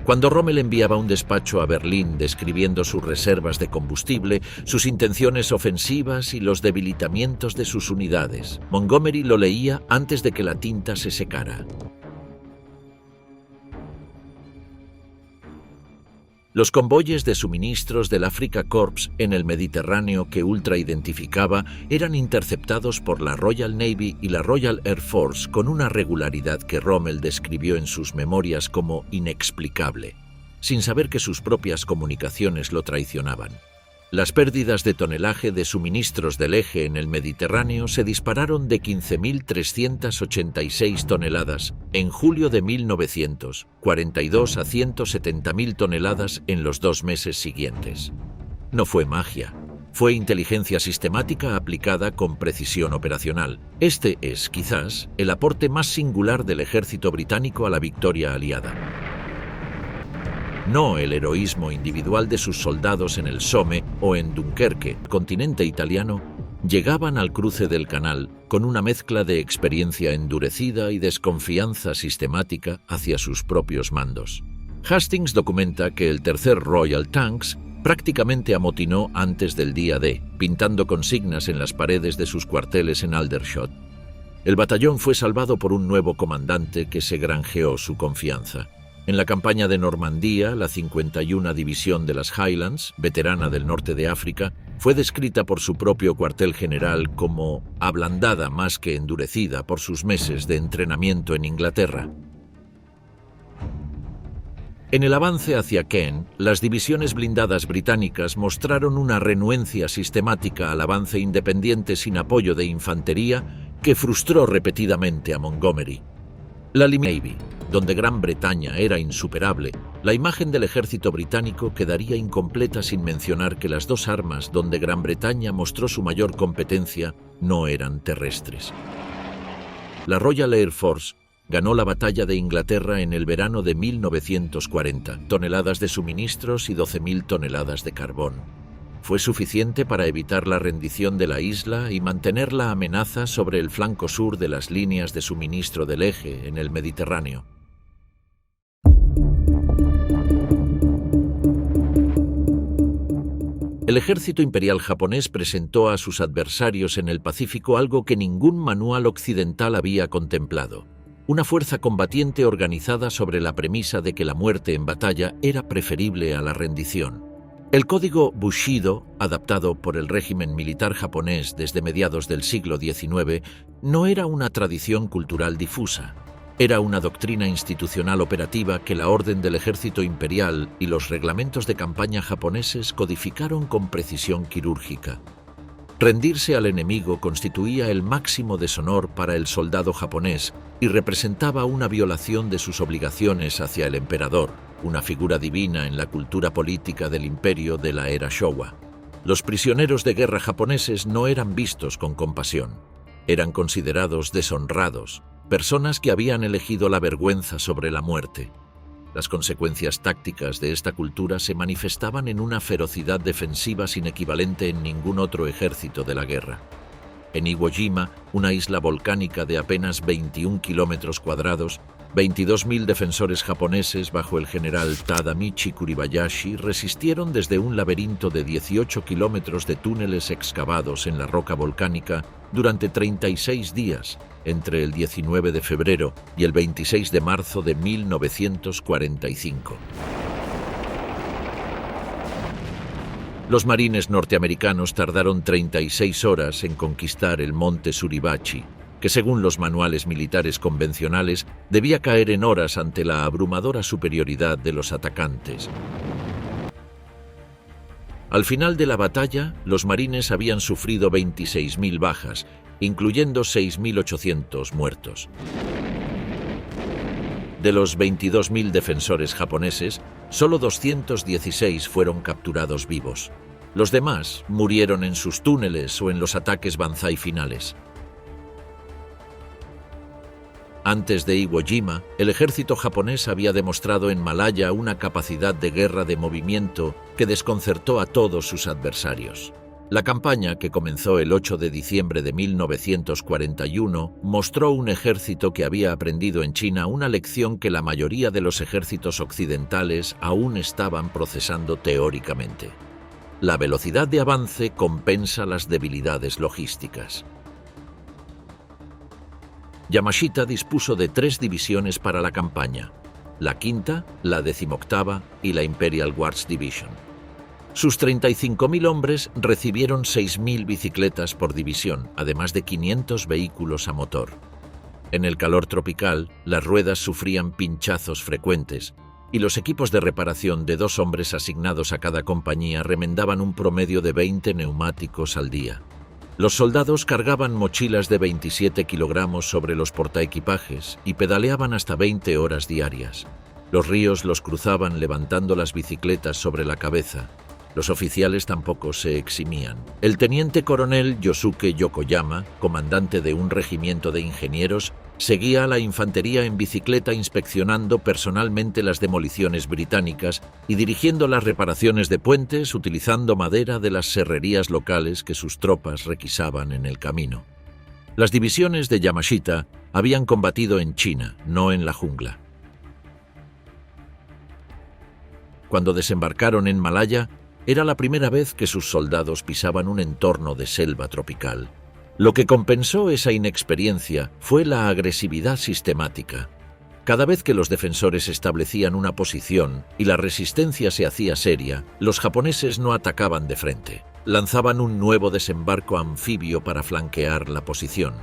Cuando Rommel enviaba un despacho a Berlín describiendo sus reservas de combustible, sus intenciones ofensivas y los debilitamientos de sus unidades, Montgomery lo leía antes de que la tinta se secara. Los convoyes de suministros del Afrika Korps en el Mediterráneo que Ultra identificaba eran interceptados por la Royal Navy y la Royal Air Force con una regularidad que Rommel describió en sus memorias como inexplicable, sin saber que sus propias comunicaciones lo traicionaban. Las pérdidas de tonelaje de suministros del eje en el Mediterráneo se dispararon de 15.386 toneladas en julio de 1942 a 170.000 toneladas en los 2 meses siguientes. No fue magia. Fue inteligencia sistemática aplicada con precisión operacional. Este es, quizás, el aporte más singular del ejército británico a la victoria aliada. No el heroísmo individual de sus soldados en el Somme o en Dunkerque, el continente italiano, llegaban al cruce del canal con una mezcla de experiencia endurecida y desconfianza sistemática hacia sus propios mandos. Hastings documenta que el tercer Royal Tanks prácticamente amotinó antes del día D, pintando consignas en las paredes de sus cuarteles en Aldershot. El batallón fue salvado por un nuevo comandante que se granjeó su confianza. En la campaña de Normandía, la 51 División de las Highlands, veterana del norte de África, fue descrita por su propio cuartel general como ablandada más que endurecida por sus meses de entrenamiento en Inglaterra. En el avance hacia Caen, las divisiones blindadas británicas mostraron una renuencia sistemática al avance independiente sin apoyo de infantería que frustró repetidamente a Montgomery. La Navy, donde Gran Bretaña era insuperable, la imagen del ejército británico quedaría incompleta sin mencionar que las dos armas donde Gran Bretaña mostró su mayor competencia no eran terrestres. La Royal Air Force ganó la batalla de Inglaterra en el verano de 1940, toneladas de suministros y 12.000 toneladas de carbón. Fue suficiente para evitar la rendición de la isla y mantener la amenaza sobre el flanco sur de las líneas de suministro del eje en el Mediterráneo. El ejército imperial japonés presentó a sus adversarios en el Pacífico algo que ningún manual occidental había contemplado: una fuerza combatiente organizada sobre la premisa de que la muerte en batalla era preferible a la rendición. El código Bushido, adaptado por el régimen militar japonés desde mediados del siglo XIX, no era una tradición cultural difusa. Era una doctrina institucional operativa que la Orden del Ejército Imperial y los reglamentos de campaña japoneses codificaron con precisión quirúrgica. Rendirse al enemigo constituía el máximo deshonor para el soldado japonés y representaba una violación de sus obligaciones hacia el emperador, una figura divina en la cultura política del imperio de la era Showa. Los prisioneros de guerra japoneses no eran vistos con compasión. Eran considerados deshonrados, personas que habían elegido la vergüenza sobre la muerte. Las consecuencias tácticas de esta cultura se manifestaban en una ferocidad defensiva sin equivalente en ningún otro ejército de la guerra. En Iwo Jima, una isla volcánica de apenas 21 kilómetros cuadrados, 22.000 defensores japoneses bajo el general Tadamichi Kuribayashi resistieron desde un laberinto de 18 kilómetros de túneles excavados en la roca volcánica durante 36 días, entre el 19 de febrero y el 26 de marzo de 1945. Los marines norteamericanos tardaron 36 horas en conquistar el monte Suribachi, que según los manuales militares convencionales debía caer en horas ante la abrumadora superioridad de los atacantes. Al final de la batalla, los marines habían sufrido 26.000 bajas, incluyendo 6.800 muertos. De los 22.000 defensores japoneses, solo 216 fueron capturados vivos. Los demás murieron en sus túneles o en los ataques Banzai finales. Antes de Iwo Jima, el ejército japonés había demostrado en Malaya una capacidad de guerra de movimiento que desconcertó a todos sus adversarios. La campaña, que comenzó el 8 de diciembre de 1941, mostró un ejército que había aprendido en China una lección que la mayoría de los ejércitos occidentales aún estaban procesando teóricamente. La velocidad de avance compensa las debilidades logísticas. Yamashita dispuso de 3 divisiones para la campaña: la quinta, la 18ª y la Imperial Guards Division. Sus 35.000 hombres recibieron 6.000 bicicletas por división, además de 500 vehículos a motor. En el calor tropical, las ruedas sufrían pinchazos frecuentes y los equipos de reparación de 2 hombres asignados a cada compañía remendaban un promedio de 20 neumáticos al día. Los soldados cargaban mochilas de 27 kilogramos sobre los portaequipajes y pedaleaban hasta 20 horas diarias. Los ríos los cruzaban levantando las bicicletas sobre la cabeza. Los oficiales tampoco se eximían. El teniente coronel Yosuke Yokoyama, comandante de un regimiento de ingenieros, seguía a la infantería en bicicleta inspeccionando personalmente las demoliciones británicas y dirigiendo las reparaciones de puentes utilizando madera de las serrerías locales que sus tropas requisaban en el camino. Las divisiones de Yamashita habían combatido en China, no en la jungla. Cuando desembarcaron en Malaya, era la primera vez que sus soldados pisaban un entorno de selva tropical. Lo que compensó esa inexperiencia fue la agresividad sistemática. Cada vez que los defensores establecían una posición y la resistencia se hacía seria, los japoneses no atacaban de frente. Lanzaban un nuevo desembarco anfibio para flanquear la posición.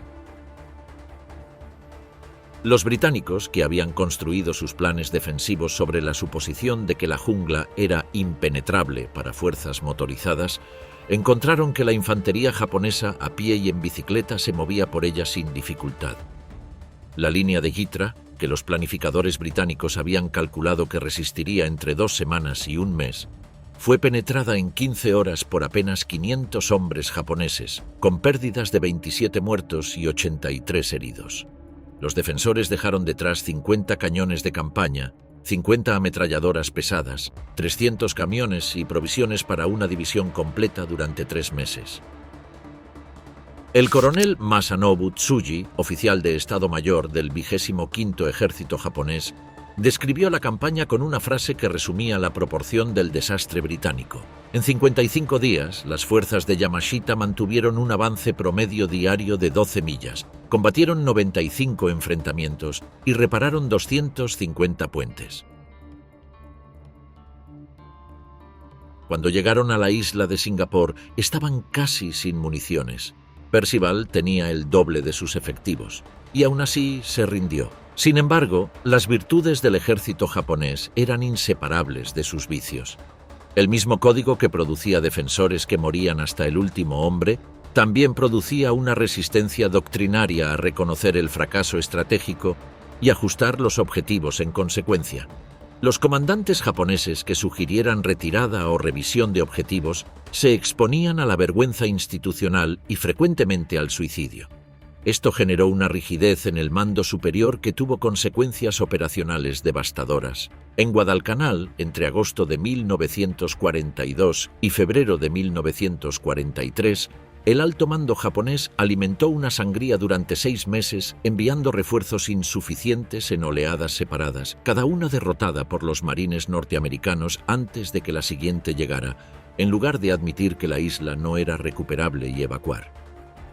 Los británicos, que habían construido sus planes defensivos sobre la suposición de que la jungla era impenetrable para fuerzas motorizadas, encontraron que la infantería japonesa a pie y en bicicleta se movía por ella sin dificultad. La línea de Yitra, que los planificadores británicos habían calculado que resistiría entre 2 semanas y 1 mes, fue penetrada en 15 horas por apenas 500 hombres japoneses, con pérdidas de 27 muertos y 83 heridos. Los defensores dejaron detrás 50 cañones de campaña, 50 ametralladoras pesadas, 300 camiones y provisiones para una división completa durante 3 meses. El coronel Masanobu Tsuji, oficial de Estado Mayor del 25º Ejército japonés, describió la campaña con una frase que resumía la proporción del desastre británico. En 55 días, las fuerzas de Yamashita mantuvieron un avance promedio diario de 12 millas, combatieron 95 enfrentamientos y repararon 250 puentes. Cuando llegaron a la isla de Singapore, estaban casi sin municiones. Percival tenía el doble de sus efectivos, y aún así se rindió. Sin embargo, las virtudes del ejército japonés eran inseparables de sus vicios. El mismo código que producía defensores que morían hasta el último hombre, también producía una resistencia doctrinaria a reconocer el fracaso estratégico y ajustar los objetivos en consecuencia. Los comandantes japoneses que sugirieran retirada o revisión de objetivos se exponían a la vergüenza institucional y frecuentemente al suicidio. Esto generó una rigidez en el mando superior que tuvo consecuencias operacionales devastadoras. En Guadalcanal, entre agosto de 1942 y febrero de 1943, el alto mando japonés alimentó una sangría durante 6 meses, enviando refuerzos insuficientes en oleadas separadas, cada una derrotada por los marines norteamericanos antes de que la siguiente llegara, en lugar de admitir que la isla no era recuperable y evacuar.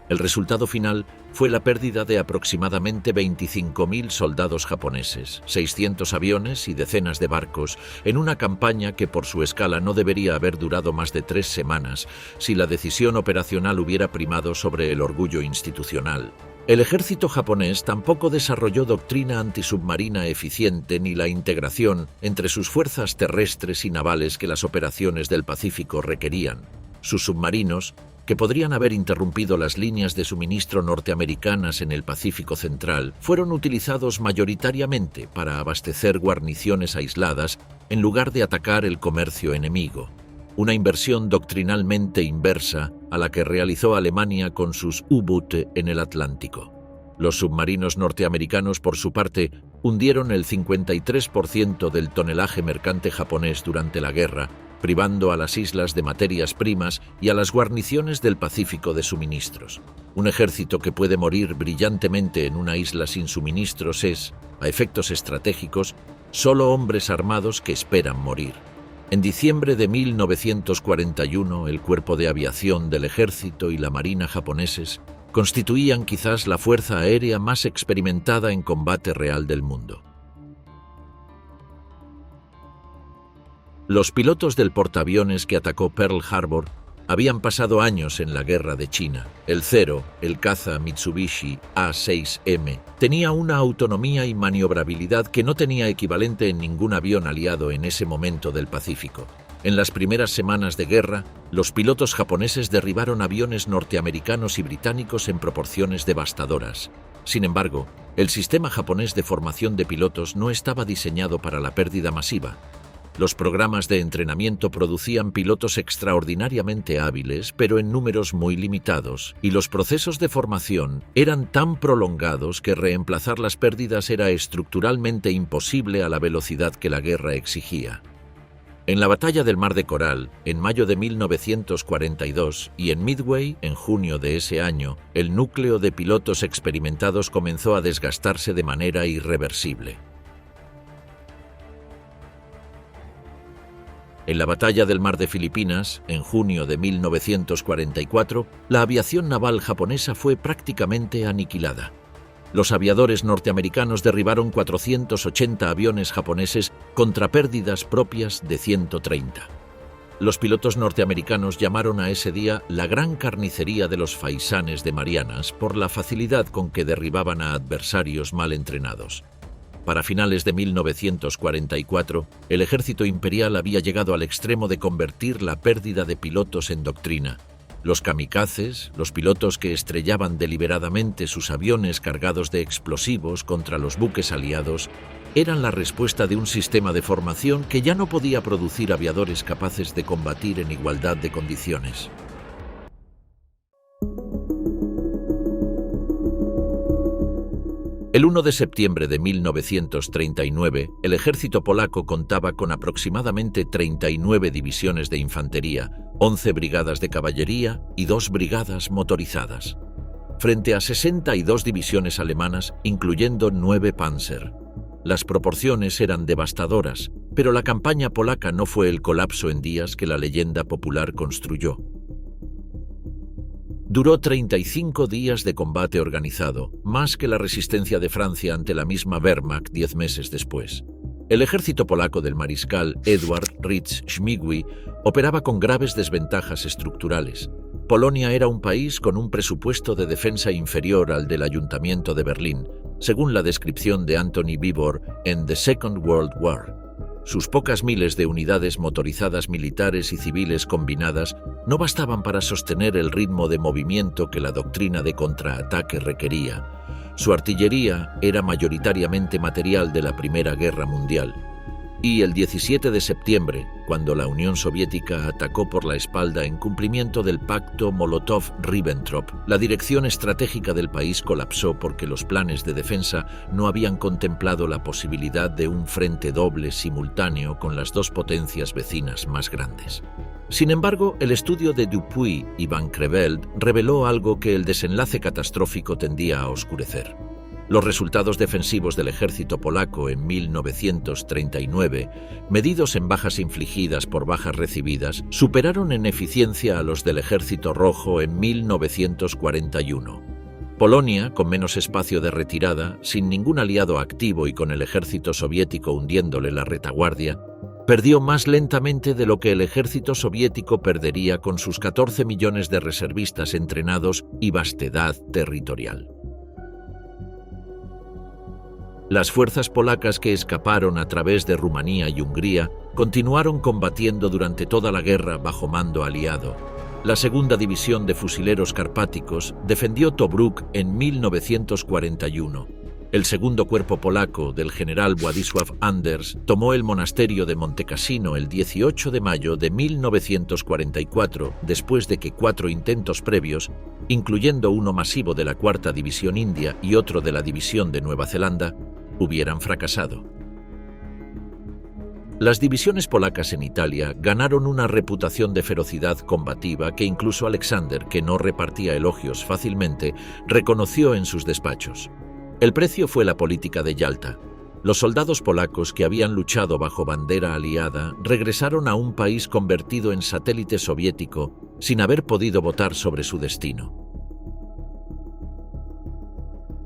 El resultado final fue la pérdida de aproximadamente 25.000 soldados japoneses, 600 aviones y decenas de barcos, en una campaña que por su escala no debería haber durado más de 3 semanas si la decisión operacional hubiera primado sobre el orgullo institucional. El ejército japonés tampoco desarrolló doctrina antisubmarina eficiente ni la integración entre sus fuerzas terrestres y navales que las operaciones del Pacífico requerían. Sus submarinos, que podrían haber interrumpido las líneas de suministro norteamericanas en el Pacífico Central, fueron utilizados mayoritariamente para abastecer guarniciones aisladas en lugar de atacar el comercio enemigo, una inversión doctrinalmente inversa a la que realizó Alemania con sus U-Boot en el Atlántico. Los submarinos norteamericanos, por su parte, hundieron el 53% del tonelaje mercante japonés durante la guerra, privando a las islas de materias primas y a las guarniciones del Pacífico de suministros. Un ejército que puede morir brillantemente en una isla sin suministros es, a efectos estratégicos, solo hombres armados que esperan morir. En diciembre de 1941, el Cuerpo de Aviación del Ejército y la Marina japoneses constituían quizás la fuerza aérea más experimentada en combate real del mundo. Los pilotos del portaaviones que atacó Pearl Harbor habían pasado años en la guerra de China. El Zero, el caza Mitsubishi A-6M, tenía una autonomía y maniobrabilidad que no tenía equivalente en ningún avión aliado en ese momento del Pacífico. En las primeras semanas de guerra, los pilotos japoneses derribaron aviones norteamericanos y británicos en proporciones devastadoras. Sin embargo, el sistema japonés de formación de pilotos no estaba diseñado para la pérdida masiva. Los programas de entrenamiento producían pilotos extraordinariamente hábiles, pero en números muy limitados, y los procesos de formación eran tan prolongados que reemplazar las pérdidas era estructuralmente imposible a la velocidad que la guerra exigía. En la batalla del Mar de Coral, en mayo de 1942, y en Midway, en junio de ese año, el núcleo de pilotos experimentados comenzó a desgastarse de manera irreversible. En la batalla del Mar de Filipinas, en junio de 1944, la aviación naval japonesa fue prácticamente aniquilada. Los aviadores norteamericanos derribaron 480 aviones japoneses contra pérdidas propias de 130. Los pilotos norteamericanos llamaron a ese día la gran carnicería de los faisanes de Marianas por la facilidad con que derribaban a adversarios mal entrenados. Para finales de 1944, el ejército imperial había llegado al extremo de convertir la pérdida de pilotos en doctrina. Los kamikazes, los pilotos que estrellaban deliberadamente sus aviones cargados de explosivos contra los buques aliados, eran la respuesta de un sistema de formación que ya no podía producir aviadores capaces de combatir en igualdad de condiciones. El 1 de septiembre de 1939, el ejército polaco contaba con aproximadamente 39 divisiones de infantería, 11 brigadas de caballería y 2 brigadas motorizadas, frente a 62 divisiones alemanas, incluyendo 9 Panzer. Las proporciones eran devastadoras, pero la campaña polaca no fue el colapso en días que la leyenda popular construyó. Duró 35 días de combate organizado, más que la resistencia de Francia ante la misma Wehrmacht 10 meses después. El ejército polaco del mariscal Edward Rydz-Śmigły operaba con graves desventajas estructurales. Polonia era un país con un presupuesto de defensa inferior al del Ayuntamiento de Berlín, según la descripción de Anthony Beevor en The Second World War. Sus pocas miles de unidades motorizadas militares y civiles combinadas no bastaban para sostener el ritmo de movimiento que la doctrina de contraataque requería. Su artillería era mayoritariamente material de la Primera Guerra Mundial. Y el 17 de septiembre, cuando la Unión Soviética atacó por la espalda en cumplimiento del pacto Molotov-Ribbentrop, la dirección estratégica del país colapsó porque los planes de defensa no habían contemplado la posibilidad de un frente doble simultáneo con las dos potencias vecinas más grandes. Sin embargo, el estudio de Dupuy y Van Creveld reveló algo que el desenlace catastrófico tendía a oscurecer. Los resultados defensivos del ejército polaco en 1939, medidos en bajas infligidas por bajas recibidas, superaron en eficiencia a los del ejército rojo en 1941. Polonia, con menos espacio de retirada, sin ningún aliado activo y con el ejército soviético hundiéndole la retaguardia, perdió más lentamente de lo que el ejército soviético perdería con sus 14 millones de reservistas entrenados y vastedad territorial. Las fuerzas polacas que escaparon a través de Rumanía y Hungría continuaron combatiendo durante toda la guerra bajo mando aliado. La segunda división de fusileros carpáticos defendió Tobruk en 1941. El segundo cuerpo polaco del general Władysław Anders tomó el monasterio de Montecassino el 18 de mayo de 1944, después de que 4 intentos previos, incluyendo uno masivo de la Cuarta División India y otro de la División de Nueva Zelanda, hubieran fracasado. Las divisiones polacas en Italia ganaron una reputación de ferocidad combativa que incluso Alexander, que no repartía elogios fácilmente, reconoció en sus despachos. El precio fue la política de Yalta. Los soldados polacos que habían luchado bajo bandera aliada regresaron a un país convertido en satélite soviético sin haber podido votar sobre su destino.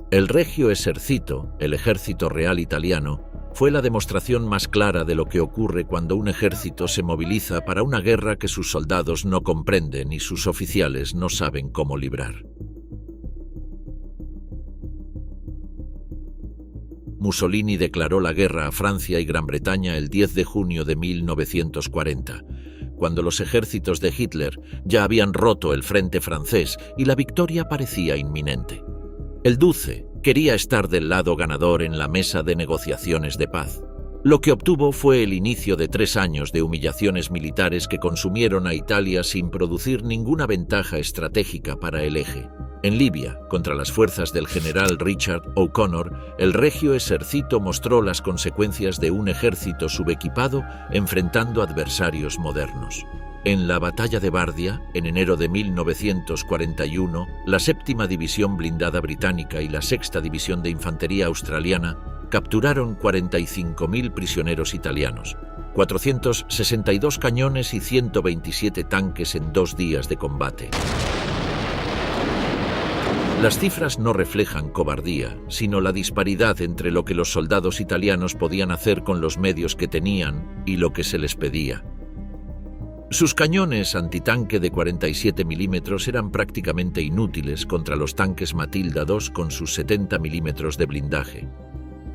El Regio Esercito, el ejército real italiano, fue la demostración más clara de lo que ocurre cuando un ejército se moviliza para una guerra que sus soldados no comprenden y sus oficiales no saben cómo librar. Mussolini declaró la guerra a Francia y Gran Bretaña el 10 de junio de 1940, cuando los ejércitos de Hitler ya habían roto el frente francés y la victoria parecía inminente. El Duce quería estar del lado ganador en la mesa de negociaciones de paz. Lo que obtuvo fue el inicio de 3 años de humillaciones militares que consumieron a Italia sin producir ninguna ventaja estratégica para el eje. En Libia, contra las fuerzas del general Richard O'Connor, el Regio Esercito mostró las consecuencias de un ejército subequipado enfrentando adversarios modernos. En la batalla de Bardia, en enero de 1941, la 7ª División Blindada Británica y la 6ª División de Infantería Australiana capturaron 45.000 prisioneros italianos, 462 cañones y 127 tanques en 2 días de combate. Las cifras no reflejan cobardía, sino la disparidad entre lo que los soldados italianos podían hacer con los medios que tenían y lo que se les pedía. Sus cañones antitanque de 47 milímetros eran prácticamente inútiles contra los tanques Matilda II con sus 70 milímetros de blindaje.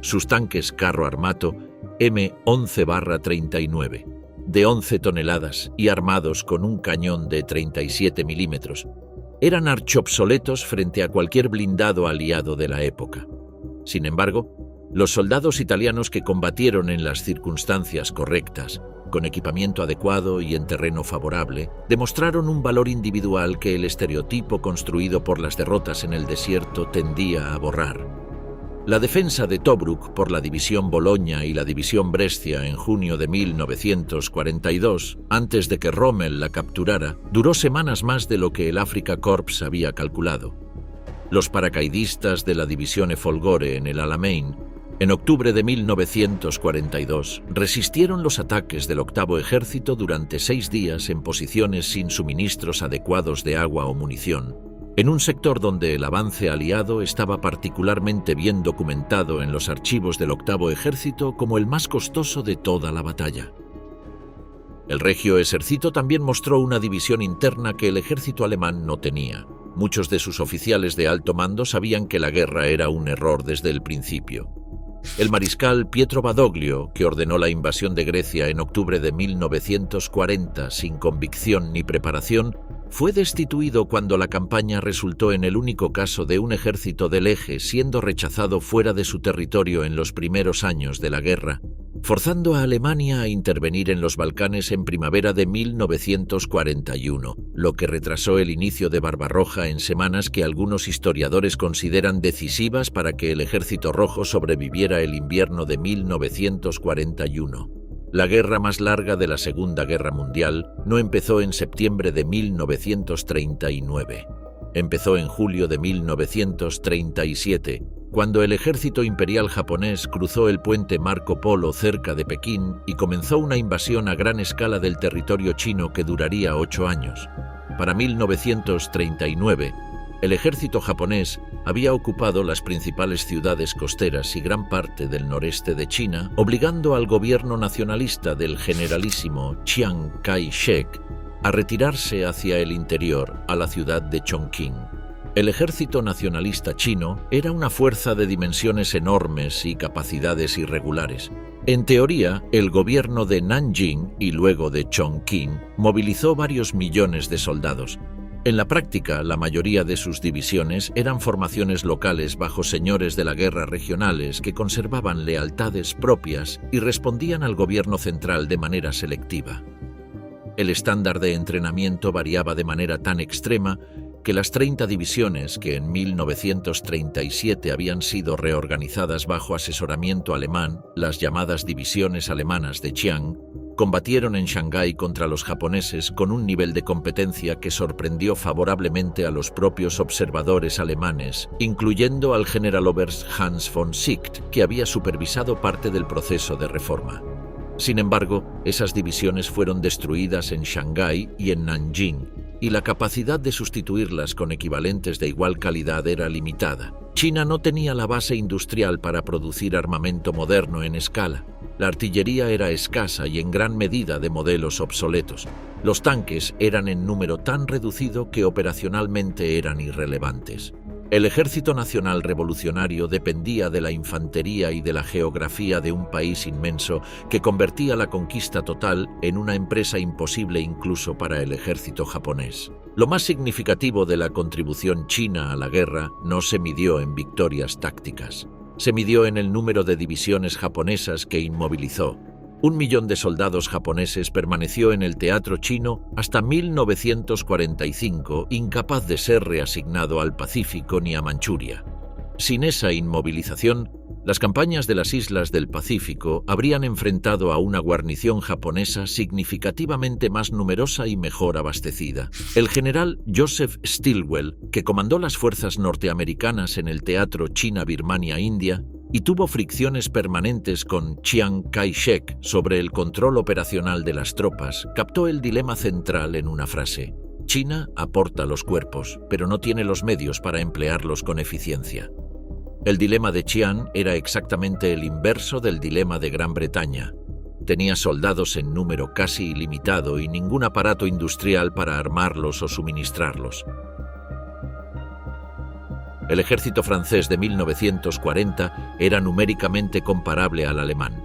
Sus tanques carro armato M11-39, de 11 toneladas y armados con un cañón de 37 milímetros, eran archiobsoletos frente a cualquier blindado aliado de la época. Sin embargo, los soldados italianos que combatieron en las circunstancias correctas, con equipamiento adecuado y en terreno favorable, demostraron un valor individual que el estereotipo construido por las derrotas en el desierto tendía a borrar. La defensa de Tobruk por la División Bologna y la División Brescia en junio de 1942, antes de que Rommel la capturara, duró semanas más de lo que el Afrika Korps había calculado. Los paracaidistas de la División Folgore en el Alamein, en octubre de 1942, resistieron los ataques del 8º Ejército durante 6 días en posiciones sin suministros adecuados de agua o munición, en un sector donde el avance aliado estaba particularmente bien documentado en los archivos del 8º Ejército como el más costoso de toda la batalla. El Regio Esercito también mostró una división interna que el ejército alemán no tenía. Muchos de sus oficiales de alto mando sabían que la guerra era un error desde el principio. El mariscal Pietro Badoglio, que ordenó la invasión de Grecia en octubre de 1940 sin convicción ni preparación, fue destituido cuando la campaña resultó en el único caso de un ejército del eje siendo rechazado fuera de su territorio en los primeros años de la guerra, forzando a Alemania a intervenir en los Balcanes en primavera de 1941, lo que retrasó el inicio de Barbarroja en semanas que algunos historiadores consideran decisivas para que el Ejército Rojo sobreviviera el invierno de 1941. La guerra más larga de la Segunda Guerra Mundial no empezó en septiembre de 1939. Empezó en julio de 1937, cuando el ejército imperial japonés cruzó el puente Marco Polo cerca de Pekín y comenzó una invasión a gran escala del territorio chino que duraría 8 años. Para 1939, el ejército japonés había ocupado las principales ciudades costeras y gran parte del noreste de China, obligando al gobierno nacionalista del generalísimo Chiang Kai-shek a retirarse hacia el interior, a la ciudad de Chongqing. El ejército nacionalista chino era una fuerza de dimensiones enormes y capacidades irregulares. En teoría, el gobierno de Nanjing y luego de Chongqing movilizó varios millones de soldados. En la práctica, la mayoría de sus divisiones eran formaciones locales bajo señores de la guerra regionales que conservaban lealtades propias y respondían al gobierno central de manera selectiva. El estándar de entrenamiento variaba de manera tan extrema que las 30 divisiones que en 1937 habían sido reorganizadas bajo asesoramiento alemán, las llamadas divisiones alemanas de Chiang, combatieron en Shanghái contra los japoneses con un nivel de competencia que sorprendió favorablemente a los propios observadores alemanes, incluyendo al Generaloberst Hans von Sicht, que había supervisado parte del proceso de reforma. Sin embargo, esas divisiones fueron destruidas en Shanghái y en Nanjing, y la capacidad de sustituirlas con equivalentes de igual calidad era limitada. China no tenía la base industrial para producir armamento moderno en escala. La artillería era escasa y en gran medida de modelos obsoletos. Los tanques eran en número tan reducido que operacionalmente eran irrelevantes. El Ejército Nacional Revolucionario dependía de la infantería y de la geografía de un país inmenso que convertía la conquista total en una empresa imposible incluso para el ejército japonés. Lo más significativo de la contribución china a la guerra no se midió en victorias tácticas. se midió en el número de divisiones japonesas que inmovilizó. 1 millón de soldados japoneses permaneció en el teatro chino hasta 1945, incapaz de ser reasignado al Pacífico ni a Manchuria. Sin esa inmovilización, las campañas de las islas del Pacífico habrían enfrentado a una guarnición japonesa significativamente más numerosa y mejor abastecida. El general Joseph Stilwell, que comandó las fuerzas norteamericanas en el teatro China-Birmania-India, y tuvo fricciones permanentes con Chiang Kai-shek sobre el control operacional de las tropas, captó el dilema central en una frase: China aporta los cuerpos, pero no tiene los medios para emplearlos con eficiencia. El dilema de Chiang era exactamente el inverso del dilema de Gran Bretaña. Tenía soldados en número casi ilimitado y ningún aparato industrial para armarlos o suministrarlos. El ejército francés de 1940 era numéricamente comparable al alemán.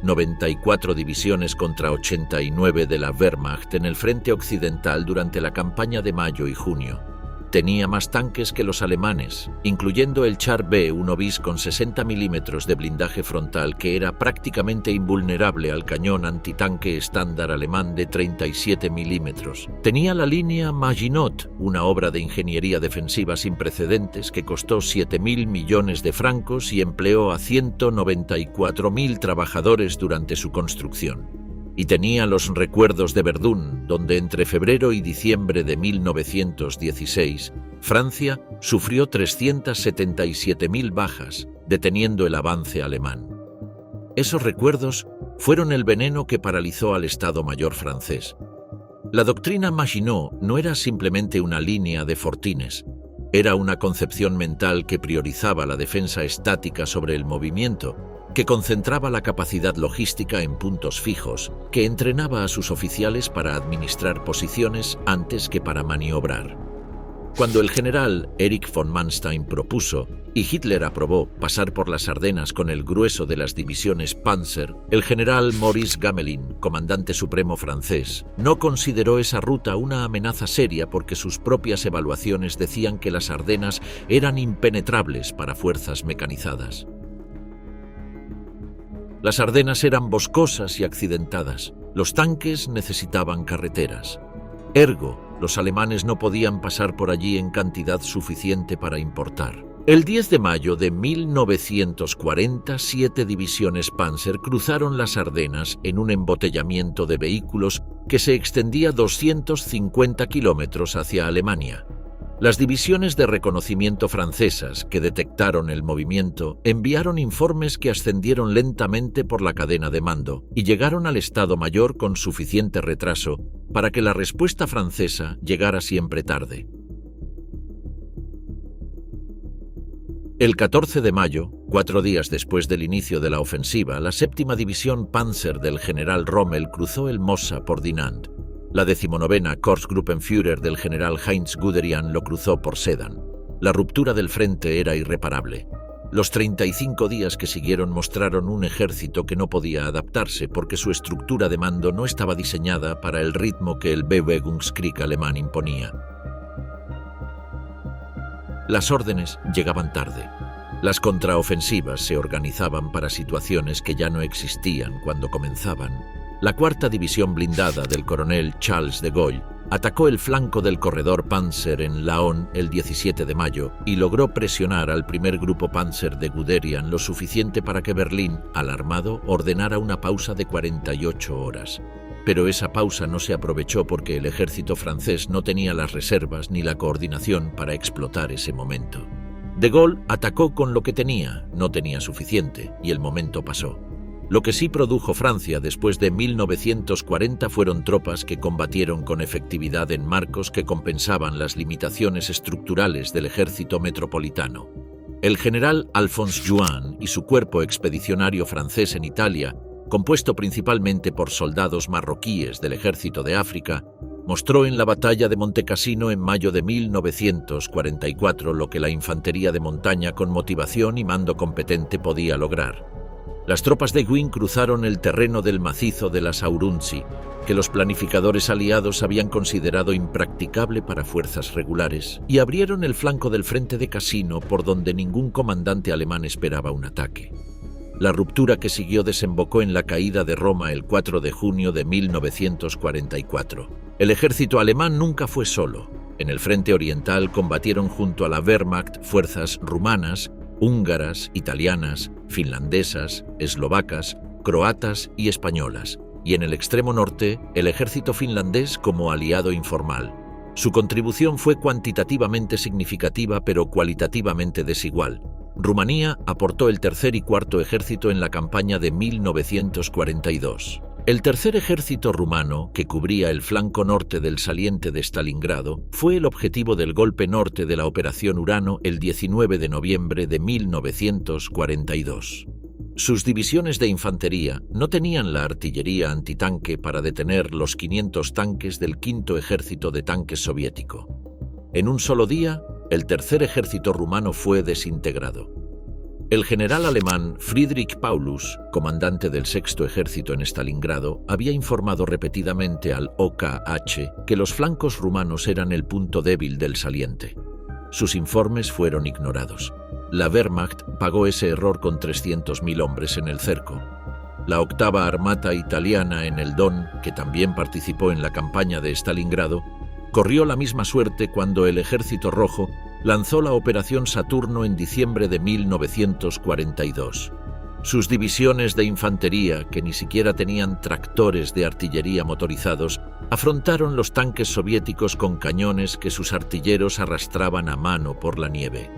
94 divisiones contra 89 de la Wehrmacht en el frente occidental durante la campaña de mayo y junio. Tenía más tanques que los alemanes, incluyendo el Char B-1 bis con 60 milímetros de blindaje frontal que era prácticamente invulnerable al cañón antitanque estándar alemán de 37 milímetros. Tenía la línea Maginot, una obra de ingeniería defensiva sin precedentes que costó 7.000 millones de francos y empleó a 194.000 trabajadores durante su construcción. Y tenía los recuerdos de Verdún, donde entre febrero y diciembre de 1916, Francia sufrió 377.000 bajas, deteniendo el avance alemán. Esos recuerdos fueron el veneno que paralizó al Estado Mayor francés. La doctrina Maginot no era simplemente una línea de fortines, era una concepción mental que priorizaba la defensa estática sobre el movimiento, que concentraba la capacidad logística en puntos fijos, que entrenaba a sus oficiales para administrar posiciones antes que para maniobrar. Cuando el general Erich von Manstein propuso, y Hitler aprobó, pasar por las Ardenas con el grueso de las divisiones Panzer, el general Maurice Gamelin, comandante supremo francés, no consideró esa ruta una amenaza seria porque sus propias evaluaciones decían que las Ardenas eran impenetrables para fuerzas mecanizadas. Las Ardenas eran boscosas y accidentadas. Los tanques necesitaban carreteras. Ergo, los alemanes no podían pasar por allí en cantidad suficiente para importar. El 10 de mayo de 1940, 7 divisiones Panzer cruzaron las Ardenas en un embotellamiento de vehículos que se extendía 250 kilómetros hacia Alemania. Las divisiones de reconocimiento francesas que detectaron el movimiento enviaron informes que ascendieron lentamente por la cadena de mando y llegaron al Estado Mayor con suficiente retraso para que la respuesta francesa llegara siempre tarde. El 14 de mayo, 4 días después del inicio de la ofensiva, la 7ª División Panzer del general Rommel cruzó el Mosa por Dinant. La 19ª Korpsgruppenführer del general Heinz Guderian lo cruzó por Sedan. La ruptura del frente era irreparable. Los 35 días que siguieron mostraron un ejército que no podía adaptarse porque su estructura de mando no estaba diseñada para el ritmo que el Bewegungskrieg alemán imponía. Las órdenes llegaban tarde. Las contraofensivas se organizaban para situaciones que ya no existían cuando comenzaban. La 4ª División Blindada del coronel Charles de Gaulle atacó el flanco del corredor Panzer en Laon el 17 de mayo y logró presionar al primer grupo Panzer de Guderian lo suficiente para que Berlín, alarmado, ordenara una pausa de 48 horas. Pero esa pausa no se aprovechó porque el ejército francés no tenía las reservas ni la coordinación para explotar ese momento. De Gaulle atacó con lo que tenía, no tenía suficiente, y el momento pasó. Lo que sí produjo Francia después de 1940 fueron tropas que combatieron con efectividad en marcos que compensaban las limitaciones estructurales del ejército metropolitano. El general Alphonse Juin y su cuerpo expedicionario francés en Italia, compuesto principalmente por soldados marroquíes del ejército de África, mostró en la batalla de Montecassino en mayo de 1944 lo que la infantería de montaña con motivación y mando competente podía lograr. Las tropas de Guin cruzaron el terreno del macizo de las Aurunzi, que los planificadores aliados habían considerado impracticable para fuerzas regulares, y abrieron el flanco del frente de Cassino por donde ningún comandante alemán esperaba un ataque. La ruptura que siguió desembocó en la caída de Roma el 4 de junio de 1944. El ejército alemán nunca fue solo. En el frente oriental combatieron junto a la Wehrmacht fuerzas rumanas, húngaras, italianas, finlandesas, eslovacas, croatas y españolas, y en el extremo norte, el ejército finlandés como aliado informal. Su contribución fue cuantitativamente significativa pero cualitativamente desigual. Rumanía aportó el tercer y cuarto ejército en la campaña de 1942. El tercer ejército rumano, que cubría el flanco norte del saliente de Stalingrado, fue el objetivo del golpe norte de la Operación Urano el 19 de noviembre de 1942. Sus divisiones de infantería no tenían la artillería antitanque para detener los 500 tanques del quinto ejército de tanques soviético. En un solo día, el tercer ejército rumano fue desintegrado. El general alemán Friedrich Paulus, comandante del sexto ejército en Stalingrado, había informado repetidamente al OKH que los flancos rumanos eran el punto débil del saliente. Sus informes fueron ignorados. La Wehrmacht pagó ese error con 300.000 hombres en el cerco. La octava armata italiana en el Don, que también participó en la campaña de Stalingrado, corrió la misma suerte cuando el Ejército Rojo lanzó la Operación Saturno en diciembre de 1942. Sus divisiones de infantería, que ni siquiera tenían tractores de artillería motorizados, afrontaron los tanques soviéticos con cañones que sus artilleros arrastraban a mano por la nieve.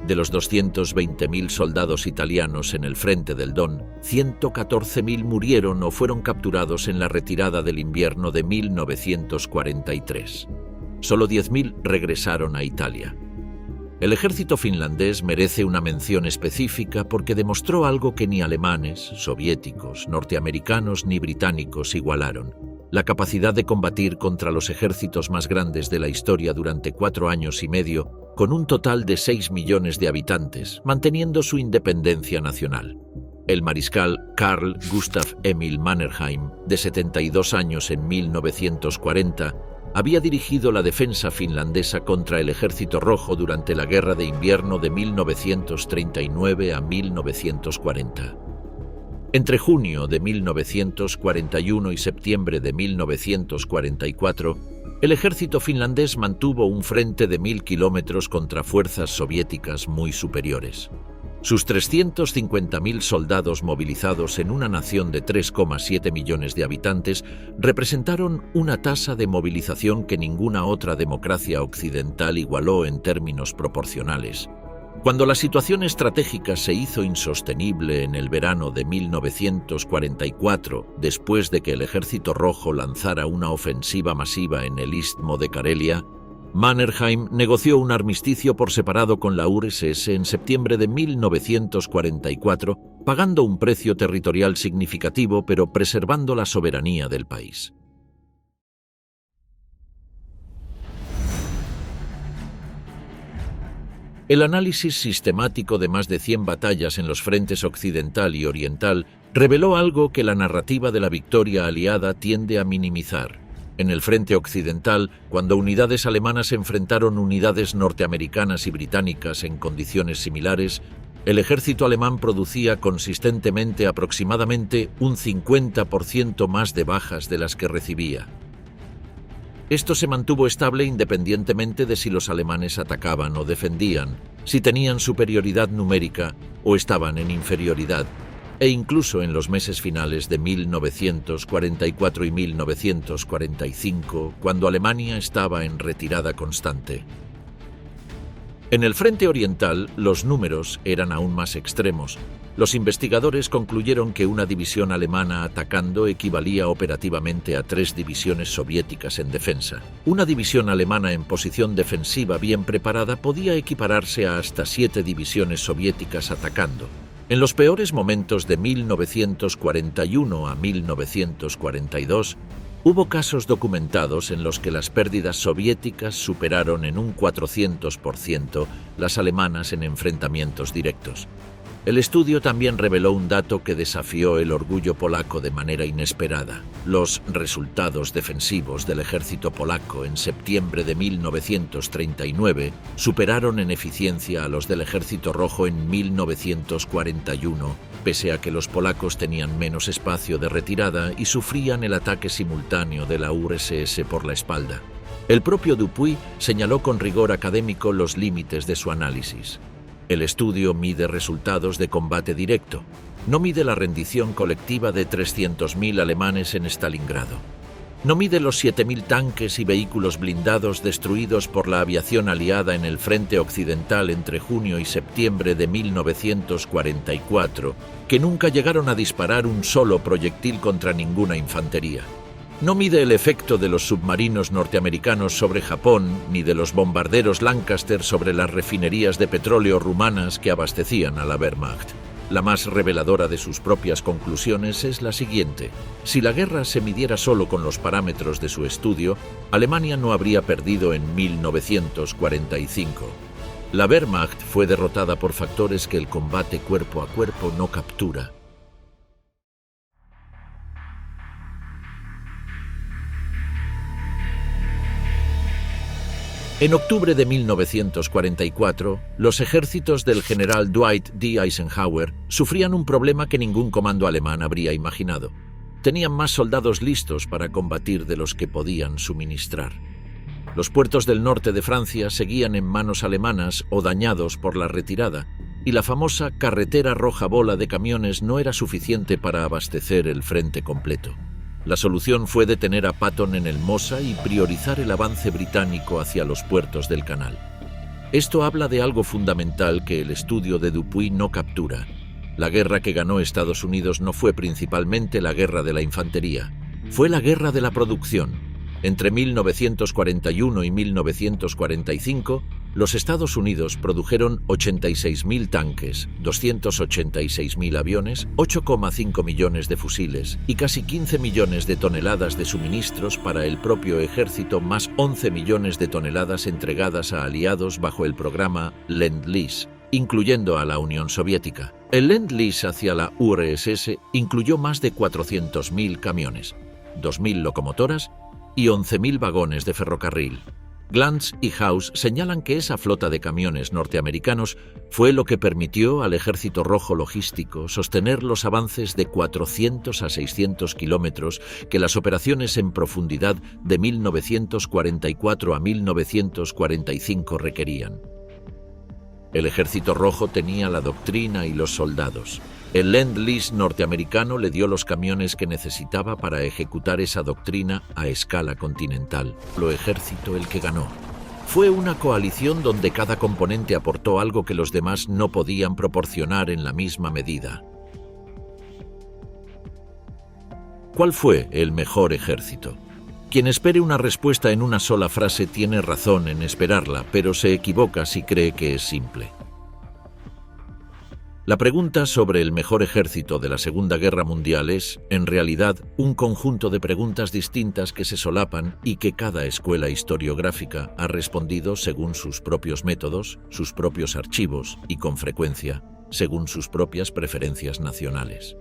De los 220.000 soldados italianos en el frente del Don, 114.000 murieron o fueron capturados en la retirada del invierno de 1943. Solo 10.000 regresaron a Italia. El ejército finlandés merece una mención específica porque demostró algo que ni alemanes, soviéticos, norteamericanos ni británicos igualaron: la capacidad de combatir contra los ejércitos más grandes de la historia durante 4 años y medio, con un total de 6 millones de habitantes, manteniendo su independencia nacional. El mariscal Carl Gustav Emil Mannerheim, de 72 años en 1940, había dirigido la defensa finlandesa contra el Ejército Rojo durante la Guerra de Invierno de 1939 a 1940. Entre junio de 1941 y septiembre de 1944, el ejército finlandés mantuvo un frente de 1.000 kilómetros contra fuerzas soviéticas muy superiores. Sus 350.000 soldados movilizados en una nación de 3,7 millones de habitantes representaron una tasa de movilización que ninguna otra democracia occidental igualó en términos proporcionales. Cuando la situación estratégica se hizo insostenible en el verano de 1944, después de que el Ejército Rojo lanzara una ofensiva masiva en el istmo de Karelia, Mannerheim negoció un armisticio por separado con la URSS en septiembre de 1944, pagando un precio territorial significativo pero preservando la soberanía del país. El análisis sistemático de más de 100 batallas en los frentes occidental y oriental reveló algo que la narrativa de la victoria aliada tiende a minimizar. En el frente occidental, cuando unidades alemanas enfrentaron unidades norteamericanas y británicas en condiciones similares, el ejército alemán producía consistentemente aproximadamente un 50% más de bajas de las que recibía. Esto se mantuvo estable independientemente de si los alemanes atacaban o defendían, si tenían superioridad numérica o estaban en inferioridad, e incluso en los meses finales de 1944 y 1945, cuando Alemania estaba en retirada constante. En el frente oriental, los números eran aún más extremos. Los investigadores concluyeron que una división alemana atacando equivalía operativamente a 3 divisiones soviéticas en defensa. Una división alemana en posición defensiva bien preparada podía equipararse a hasta 7 divisiones soviéticas atacando. En los peores momentos de 1941 a 1942, hubo casos documentados en los que las pérdidas soviéticas superaron en un 400% las alemanas en enfrentamientos directos. El estudio también reveló un dato que desafió el orgullo polaco de manera inesperada. Los resultados defensivos del ejército polaco en septiembre de 1939 superaron en eficiencia a los del Ejército Rojo en 1941, pese a que los polacos tenían menos espacio de retirada y sufrían el ataque simultáneo de la URSS por la espalda. El propio Dupuy señaló con rigor académico los límites de su análisis. El estudio mide resultados de combate directo, no mide la rendición colectiva de 300.000 alemanes en Stalingrado. No mide los 7.000 tanques y vehículos blindados destruidos por la aviación aliada en el frente occidental entre junio y septiembre de 1944, que nunca llegaron a disparar un solo proyectil contra ninguna infantería. No mide el efecto de los submarinos norteamericanos sobre Japón, ni de los bombarderos Lancaster sobre las refinerías de petróleo rumanas que abastecían a la Wehrmacht. La más reveladora de sus propias conclusiones es la siguiente. Si la guerra se midiera solo con los parámetros de su estudio, Alemania no habría perdido en 1945. La Wehrmacht fue derrotada por factores que el combate cuerpo a cuerpo no captura. En octubre de 1944, los ejércitos del general Dwight D. Eisenhower sufrían un problema que ningún comando alemán habría imaginado. Tenían más soldados listos para combatir de los que podían suministrar. Los puertos del norte de Francia seguían en manos alemanas o dañados por la retirada, y la famosa carretera roja bola de camiones no era suficiente para abastecer el frente completo. La solución fue detener a Patton en el Mosa y priorizar el avance británico hacia los puertos del canal. Esto habla de algo fundamental que el estudio de Dupuy no captura. La guerra que ganó Estados Unidos no fue principalmente la guerra de la infantería, fue la guerra de la producción. Entre 1941 y 1945, los Estados Unidos produjeron 86.000 tanques, 286.000 aviones, 8,5 millones de fusiles y casi 15 millones de toneladas de suministros para el propio ejército, más 11 millones de toneladas entregadas a aliados bajo el programa Lend-Lease, incluyendo a la Unión Soviética. El Lend-Lease hacia la URSS incluyó más de 400.000 camiones, 2.000 locomotoras y 11.000 vagones de ferrocarril. Glantz y House señalan que esa flota de camiones norteamericanos fue lo que permitió al Ejército Rojo Logístico sostener los avances de 400 a 600 kilómetros que las operaciones en profundidad de 1944 a 1945 requerían. El Ejército Rojo tenía la doctrina y los soldados. El Lend-Lease norteamericano le dio los camiones que necesitaba para ejecutar esa doctrina a escala continental. Lo ejército el que ganó. Fue una coalición donde cada componente aportó algo que los demás no podían proporcionar en la misma medida. ¿Cuál fue el mejor ejército? Quien espere una respuesta en una sola frase tiene razón en esperarla, pero se equivoca si cree que es simple. La pregunta sobre el mejor ejército de la Segunda Guerra Mundial es, en realidad, un conjunto de preguntas distintas que se solapan y que cada escuela historiográfica ha respondido según sus propios métodos, sus propios archivos y, con frecuencia, según sus propias preferencias nacionales.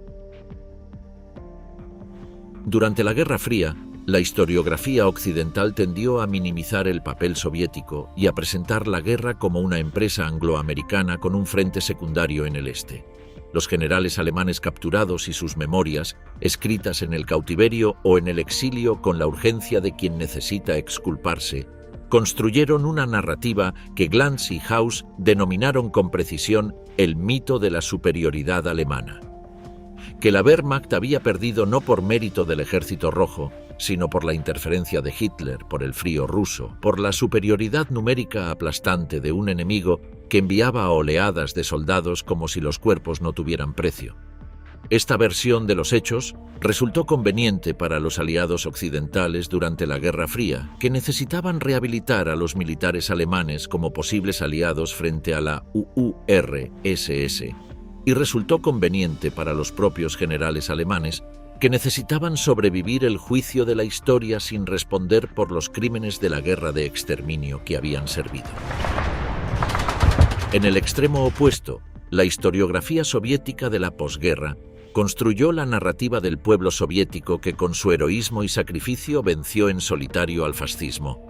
Durante la Guerra Fría, la historiografía occidental tendió a minimizar el papel soviético y a presentar la guerra como una empresa angloamericana con un frente secundario en el este. Los generales alemanes capturados y sus memorias, escritas en el cautiverio o en el exilio con la urgencia de quien necesita exculparse, construyeron una narrativa que Glantz y House denominaron con precisión el mito de la superioridad alemana. Que la Wehrmacht había perdido no por mérito del Ejército Rojo, sino por la interferencia de Hitler, por el frío ruso, por la superioridad numérica aplastante de un enemigo que enviaba a oleadas de soldados como si los cuerpos no tuvieran precio. Esta versión de los hechos resultó conveniente para los aliados occidentales durante la Guerra Fría, que necesitaban rehabilitar a los militares alemanes como posibles aliados frente a la URSS, y resultó conveniente para los propios generales alemanes, que necesitaban sobrevivir el juicio de la historia sin responder por los crímenes de la guerra de exterminio que habían servido. En el extremo opuesto, La historiografía soviética de la posguerra construyó la narrativa del pueblo soviético que con su heroísmo y sacrificio venció en solitario al fascismo.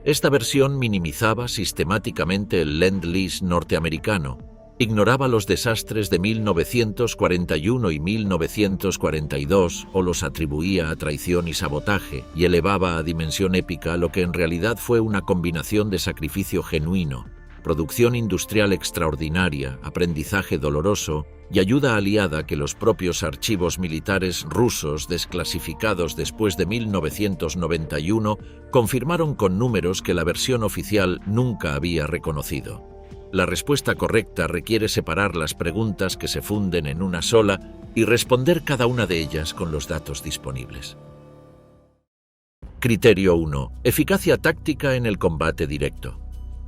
Esta versión minimizaba sistemáticamente el Lend-Lease norteamericano, ignoraba los desastres de 1941 y 1942 o los atribuía a traición y sabotaje y elevaba a dimensión épica lo que en realidad fue una combinación de sacrificio genuino, producción industrial extraordinaria, aprendizaje doloroso y ayuda aliada que los propios archivos militares rusos desclasificados después de 1991 confirmaron con números que la versión oficial nunca había reconocido. La respuesta correcta requiere separar las preguntas que se funden en una sola y responder cada una de ellas con los datos disponibles. Criterio 1. Eficacia táctica en el combate directo.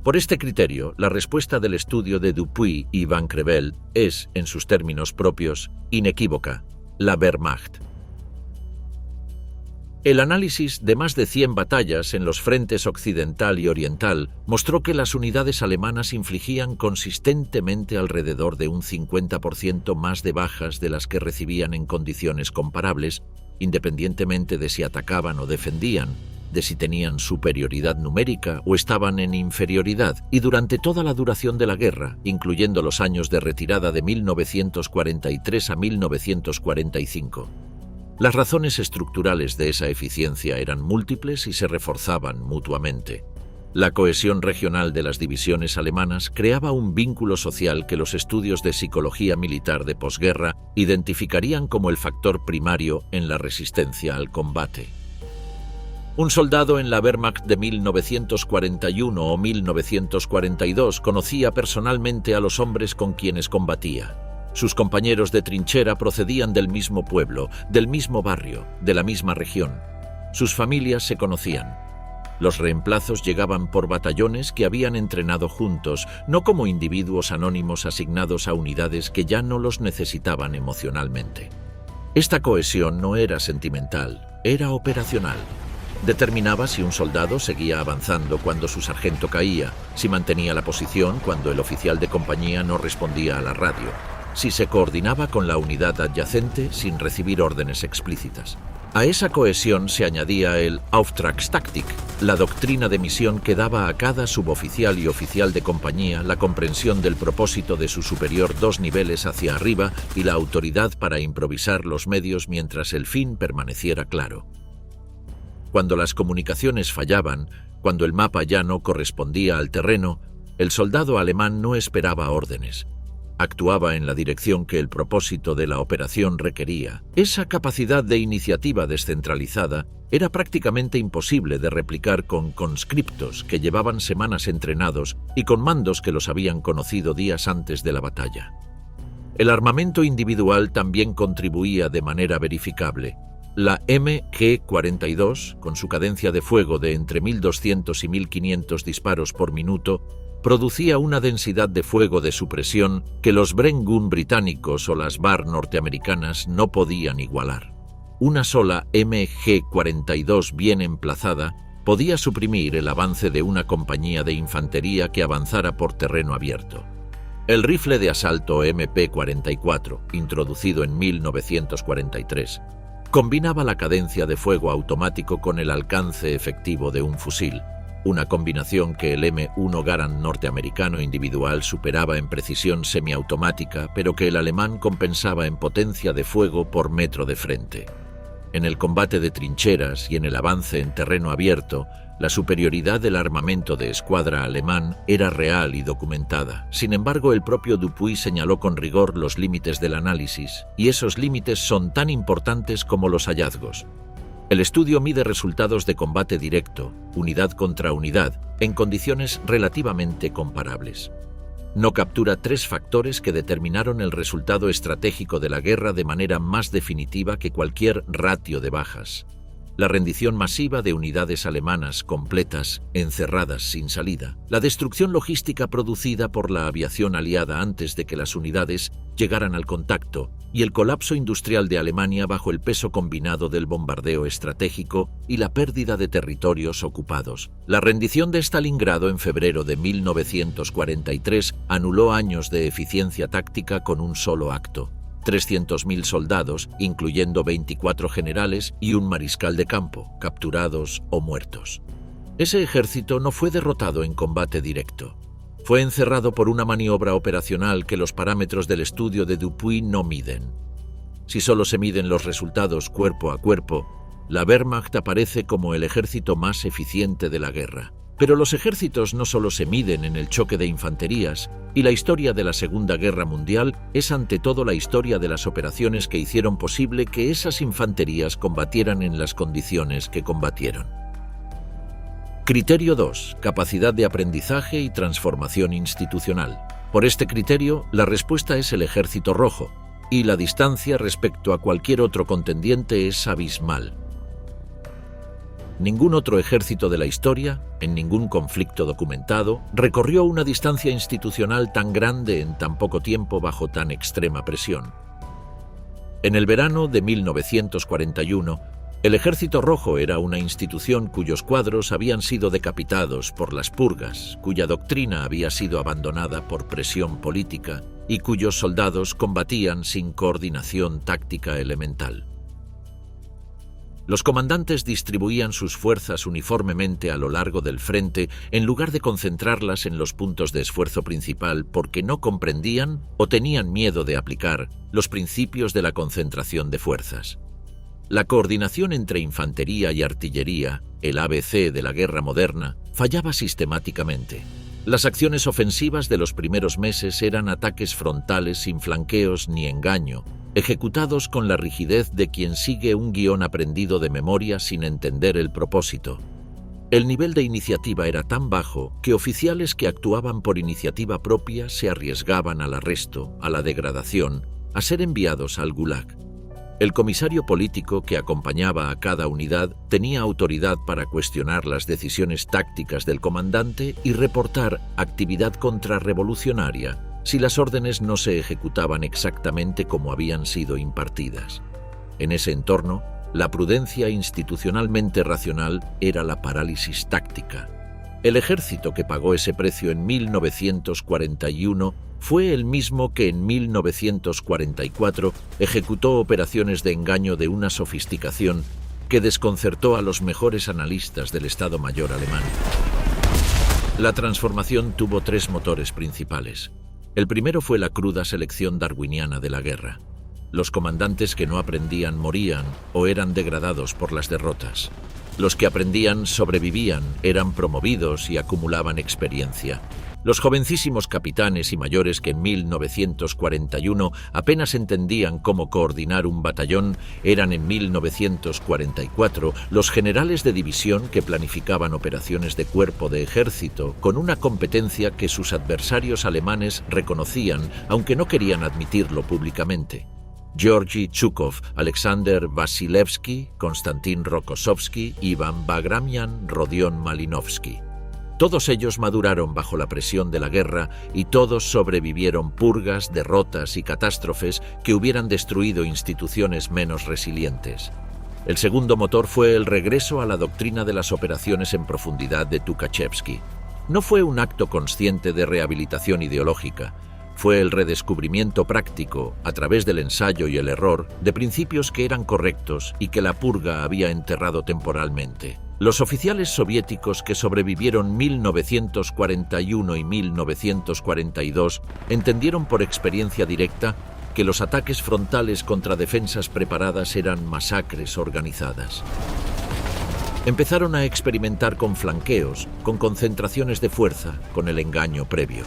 Por este criterio, la respuesta del estudio de Dupuy y Van Creveld es, en sus términos propios, inequívoca: la Wehrmacht. El análisis de más de 100 batallas en los frentes occidental y oriental mostró que las unidades alemanas infligían consistentemente alrededor de un 50% más de bajas de las que recibían en condiciones comparables, independientemente de si atacaban o defendían, de si tenían superioridad numérica o estaban en inferioridad, y durante toda la duración de la guerra, incluyendo los años de retirada de 1943 a 1945. Las razones estructurales de esa eficiencia eran múltiples y se reforzaban mutuamente. La cohesión regional de las divisiones alemanas creaba un vínculo social que los estudios de psicología militar de posguerra identificarían como el factor primario en la resistencia al combate. Un soldado en la Wehrmacht de 1941 o 1942 conocía personalmente a los hombres con quienes combatía. Sus compañeros de trinchera procedían del mismo pueblo, del mismo barrio, de la misma región. Sus familias se conocían. Los reemplazos llegaban por batallones que habían entrenado juntos, no como individuos anónimos asignados a unidades que ya no los necesitaban emocionalmente. Esta cohesión no era sentimental, era operacional. Determinaba si un soldado seguía avanzando cuando su sargento caía, si mantenía la posición cuando el oficial de compañía no respondía a la radio, si se coordinaba con la unidad adyacente sin recibir órdenes explícitas. A esa cohesión se añadía el Auftragstaktik, la doctrina de misión que daba a cada suboficial y oficial de compañía la comprensión del propósito de su superior 2 niveles hacia arriba y la autoridad para improvisar los medios mientras el fin permaneciera claro. Cuando las comunicaciones fallaban, cuando el mapa ya no correspondía al terreno, el soldado alemán no esperaba órdenes. Actuaba en la dirección que el propósito de la operación requería. Esa capacidad de iniciativa descentralizada era prácticamente imposible de replicar con conscriptos que llevaban semanas entrenados y con mandos que los habían conocido días antes de la batalla. El armamento individual también contribuía de manera verificable. La MG-42, con su cadencia de fuego de entre 1.200 y 1.500 disparos por minuto, producía una densidad de fuego de supresión que los Bren Gun británicos o las BAR norteamericanas no podían igualar. Una sola MG-42 bien emplazada podía suprimir el avance de una compañía de infantería que avanzara por terreno abierto. El rifle de asalto MP-44, introducido en 1943, combinaba la cadencia de fuego automático con el alcance efectivo de un fusil, una combinación que el M1 Garand norteamericano individual superaba en precisión semiautomática, pero que el alemán compensaba en potencia de fuego por metro de frente. En el combate de trincheras y en el avance en terreno abierto, la superioridad del armamento de escuadra alemán era real y documentada. Sin embargo, el propio Dupuy señaló con rigor los límites del análisis, y esos límites son tan importantes como los hallazgos. El estudio mide resultados de combate directo, unidad contra unidad, en condiciones relativamente comparables. No captura 3 factores que determinaron el resultado estratégico de la guerra de manera más definitiva que cualquier ratio de bajas. La rendición masiva de unidades alemanas completas, encerradas sin salida, la destrucción logística producida por la aviación aliada antes de que las unidades llegaran al contacto y el colapso industrial de Alemania bajo el peso combinado del bombardeo estratégico y la pérdida de territorios ocupados. La rendición de Stalingrado en febrero de 1943 anuló años de eficiencia táctica con un solo acto. 300.000 soldados, incluyendo 24 generales y un mariscal de campo, capturados o muertos. Ese ejército no fue derrotado en combate directo. Fue encerrado por una maniobra operacional que los parámetros del estudio de Dupuy no miden. Si solo se miden los resultados cuerpo a cuerpo, la Wehrmacht aparece como el ejército más eficiente de la guerra. Pero los ejércitos no solo se miden en el choque de infanterías, y la historia de la Segunda Guerra Mundial es ante todo la historia de las operaciones que hicieron posible que esas infanterías combatieran en las condiciones que combatieron. Criterio 2. Capacidad de aprendizaje y transformación institucional. Por este criterio, la respuesta es el Ejército Rojo, y la distancia respecto a cualquier otro contendiente es abismal. Ningún otro ejército de la historia, en ningún conflicto documentado, recorrió una distancia institucional tan grande en tan poco tiempo bajo tan extrema presión. En el verano de 1941, el Ejército Rojo era una institución cuyos cuadros habían sido decapitados por las purgas, cuya doctrina había sido abandonada por presión política y cuyos soldados combatían sin coordinación táctica elemental. Los comandantes distribuían sus fuerzas uniformemente a lo largo del frente en lugar de concentrarlas en los puntos de esfuerzo principal porque no comprendían o tenían miedo de aplicar los principios de la concentración de fuerzas. La coordinación entre infantería y artillería, el ABC de la guerra moderna, fallaba sistemáticamente. Las acciones ofensivas de los primeros meses eran ataques frontales sin flanqueos ni engaño, ejecutados con la rigidez de quien sigue un guión aprendido de memoria sin entender el propósito. El nivel de iniciativa era tan bajo que oficiales que actuaban por iniciativa propia se arriesgaban al arresto, a la degradación, a ser enviados al Gulag. El comisario político que acompañaba a cada unidad tenía autoridad para cuestionar las decisiones tácticas del comandante y reportar actividad contrarrevolucionaria si las órdenes no se ejecutaban exactamente como habían sido impartidas. En ese entorno, la prudencia institucionalmente racional era la parálisis táctica. El ejército que pagó ese precio en 1941 fue el mismo que en 1944 ejecutó operaciones de engaño de una sofisticación que desconcertó a los mejores analistas del Estado Mayor alemán. La transformación tuvo tres motores principales. El primero fue la cruda selección darwiniana de la guerra. Los comandantes que no aprendían morían o eran degradados por las derrotas. Los que aprendían sobrevivían, eran promovidos y acumulaban experiencia. Los jovencísimos capitanes y mayores que en 1941 apenas entendían cómo coordinar un batallón eran en 1944 los generales de división que planificaban operaciones de cuerpo de ejército con una competencia que sus adversarios alemanes reconocían, aunque no querían admitirlo públicamente. Georgy Zhukov, Alexander Vasilevsky, Konstantin Rokossovsky, Ivan Bagramian, Rodion Malinovsky. Todos ellos maduraron bajo la presión de la guerra y todos sobrevivieron purgas, derrotas y catástrofes que hubieran destruido instituciones menos resilientes. El segundo motor fue el regreso a la doctrina de las operaciones en profundidad de Tukhachevsky. No fue un acto consciente de rehabilitación ideológica. Fue el redescubrimiento práctico, a través del ensayo y el error, de principios que eran correctos y que la purga había enterrado temporalmente. Los oficiales soviéticos que sobrevivieron 1941 y 1942 entendieron por experiencia directa que los ataques frontales contra defensas preparadas eran masacres organizadas. Empezaron a experimentar con flanqueos, con concentraciones de fuerza, con el engaño previo.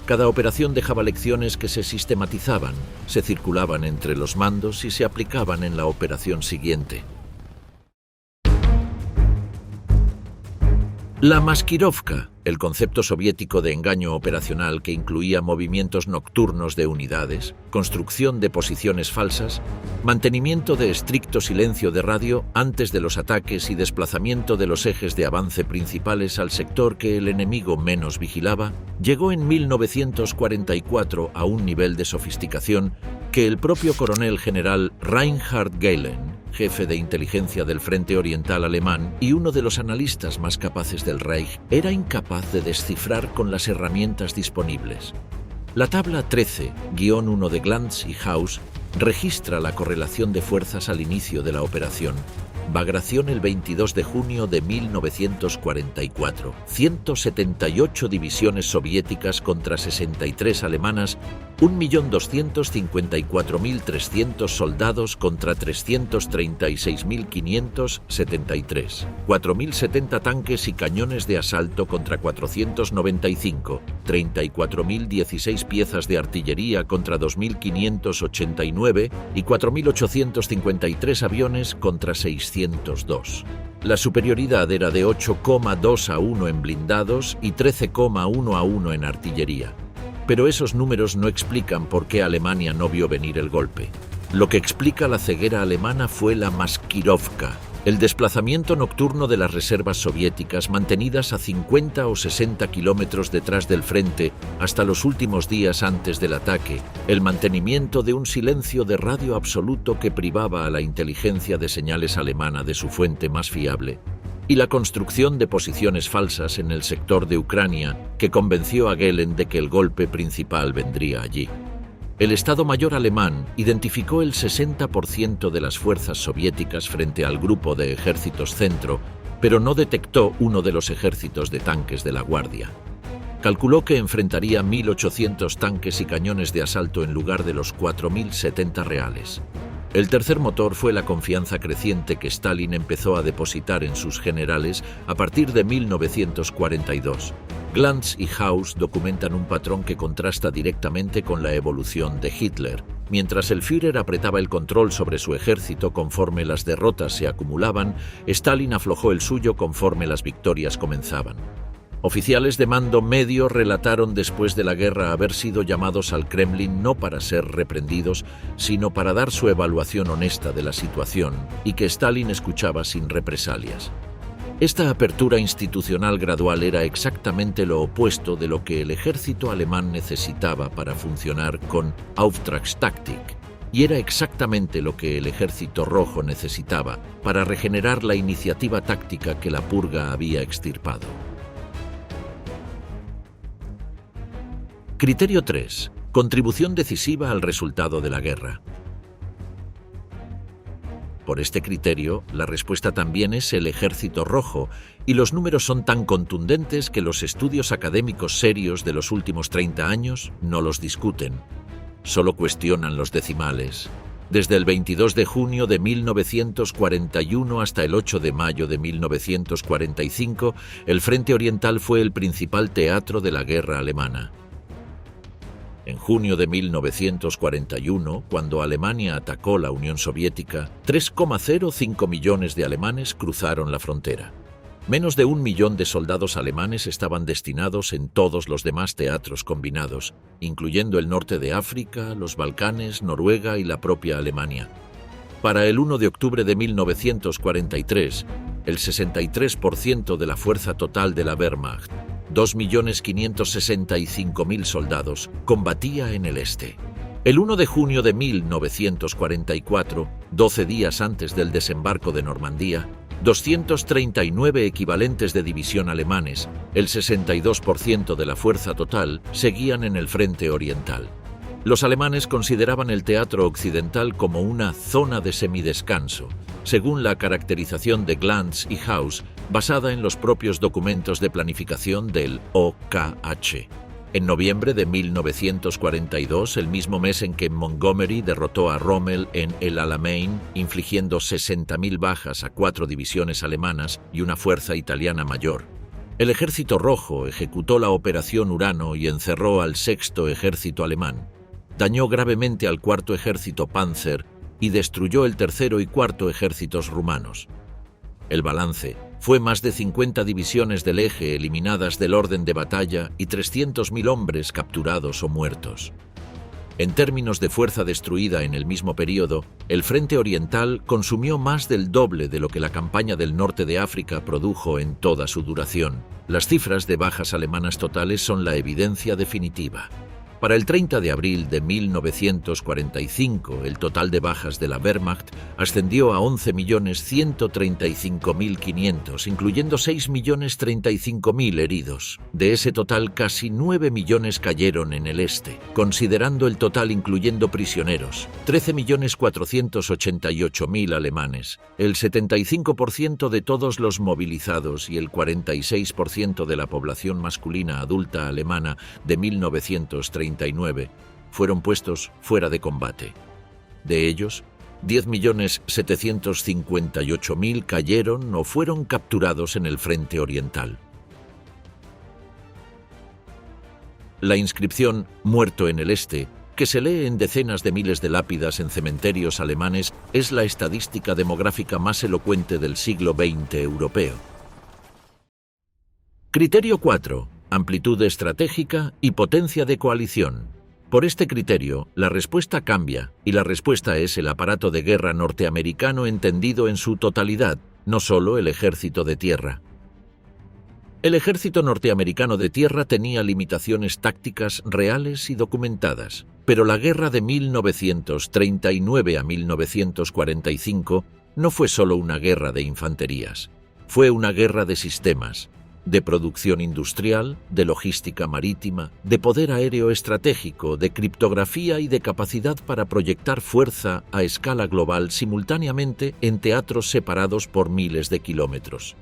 Cada operación dejaba lecciones que se sistematizaban, se circulaban entre los mandos y se aplicaban en la operación siguiente. La maskirovka, el concepto soviético de engaño operacional que incluía movimientos nocturnos de unidades, construcción de posiciones falsas, mantenimiento de estricto silencio de radio antes de los ataques y desplazamiento de los ejes de avance principales al sector que el enemigo menos vigilaba, llegó en 1944 a un nivel de sofisticación que el propio coronel general Reinhard Gehlen, jefe de inteligencia del Frente Oriental alemán y uno de los analistas más capaces del Reich, era incapaz de descifrar con las herramientas disponibles. La tabla 13-1 de Glantz y Haus registra la correlación de fuerzas al inicio de la operación. Bagration el 22 de junio de 1944. 178 divisiones soviéticas contra 63 alemanas, 1.254.300 soldados contra 336.573. 4.070 tanques y cañones de asalto contra 495. 34.016 piezas de artillería contra 2.589 y 4.853 aviones contra 602. La superioridad era de 8,2-1 en blindados y 13,1-1 en artillería. Pero esos números no explican por qué Alemania no vio venir el golpe. Lo que explica la ceguera alemana fue la Maskirovka, el desplazamiento nocturno de las reservas soviéticas mantenidas a 50 o 60 kilómetros detrás del frente hasta los últimos días antes del ataque, el mantenimiento de un silencio de radio absoluto que privaba a la inteligencia de señales alemana de su fuente más fiable, y la construcción de posiciones falsas en el sector de Ucrania que convenció a Gehlen de que el golpe principal vendría allí. El Estado Mayor alemán identificó el 60% de las fuerzas soviéticas frente al grupo de ejércitos centro, pero no detectó uno de los ejércitos de tanques de la Guardia. Calculó que enfrentaría 1.800 tanques y cañones de asalto en lugar de los 4.070 reales. El tercer motor fue la confianza creciente que Stalin empezó a depositar en sus generales a partir de 1942. Glantz y Haus documentan un patrón que contrasta directamente con la evolución de Hitler. Mientras el Führer apretaba el control sobre su ejército conforme las derrotas se acumulaban, Stalin aflojó el suyo conforme las victorias comenzaban. Oficiales de mando medio relataron después de la guerra haber sido llamados al Kremlin no para ser reprendidos, sino para dar su evaluación honesta de la situación, y que Stalin escuchaba sin represalias. Esta apertura institucional gradual era exactamente lo opuesto de lo que el ejército alemán necesitaba para funcionar con Auftragstaktik, y era exactamente lo que el ejército rojo necesitaba para regenerar la iniciativa táctica que la purga había extirpado. Criterio 3. Contribución decisiva al resultado de la guerra. Por este criterio, la respuesta también es el ejército rojo, y los números son tan contundentes que los estudios académicos serios de los últimos 30 años no los discuten. Solo cuestionan los decimales. Desde el 22 de junio de 1941 hasta el 8 de mayo de 1945, el Frente Oriental fue el principal teatro de la guerra alemana. En junio de 1941, cuando Alemania atacó la Unión Soviética, 3,05 millones de alemanes cruzaron la frontera. Menos de 1 millón de soldados alemanes estaban destinados en todos los demás teatros combinados, incluyendo el norte de África, los Balcanes, Noruega y la propia Alemania. Para el 1 de octubre de 1943, el 63% de la fuerza total de la Wehrmacht, 2.565.000 soldados, combatía en el este. El 1 de junio de 1944, 12 días antes del desembarco de Normandía, 239 equivalentes de división alemanes, el 62% de la fuerza total, seguían en el frente oriental. Los alemanes consideraban el teatro occidental como una zona de semidescanso, según la caracterización de Glantz y Haus, basada en los propios documentos de planificación del OKH. En noviembre de 1942, el mismo mes en que Montgomery derrotó a Rommel en El Alamein, infligiendo 60.000 bajas a 4 divisiones alemanas y una fuerza italiana mayor, el Ejército Rojo ejecutó la Operación Urano y encerró al Sexto Ejército alemán. Dañó gravemente al Cuarto Ejército Panzer y destruyó el Tercero y Cuarto Ejércitos rumanos. El balance fue más de 50 divisiones del eje eliminadas del orden de batalla y 300.000 hombres capturados o muertos. En términos de fuerza destruida en el mismo periodo, el Frente Oriental consumió más del doble de lo que la campaña del norte de África produjo en toda su duración. Las cifras de bajas alemanas totales son la evidencia definitiva. Para el 30 de abril de 1945, el total de bajas de la Wehrmacht ascendió a 11.135.500, incluyendo 6.035.000 heridos. De ese total, casi 9 millones cayeron en el este. Considerando el total incluyendo prisioneros, 13.488.000 alemanes, el 75% de todos los movilizados y el 46% de la población masculina adulta alemana de 1939 fueron puestos fuera de combate. De ellos, 10.758.000 cayeron o fueron capturados en el frente oriental. La inscripción «Muerto en el Este», que se lee en decenas de miles de lápidas en cementerios alemanes, es la estadística demográfica más elocuente del siglo XX europeo. Criterio 4. Amplitud estratégica y potencia de coalición. Por este criterio, la respuesta cambia, y la respuesta es el aparato de guerra norteamericano entendido en su totalidad, no solo el ejército de tierra. El ejército norteamericano de tierra tenía limitaciones tácticas reales y documentadas, pero la guerra de 1939 a 1945 no fue solo una guerra de infanterías, fue una guerra de sistemas, de producción industrial, de logística marítima, de poder aéreo estratégico, de criptografía y de capacidad para proyectar fuerza a escala global simultáneamente en teatros separados por miles de kilómetros.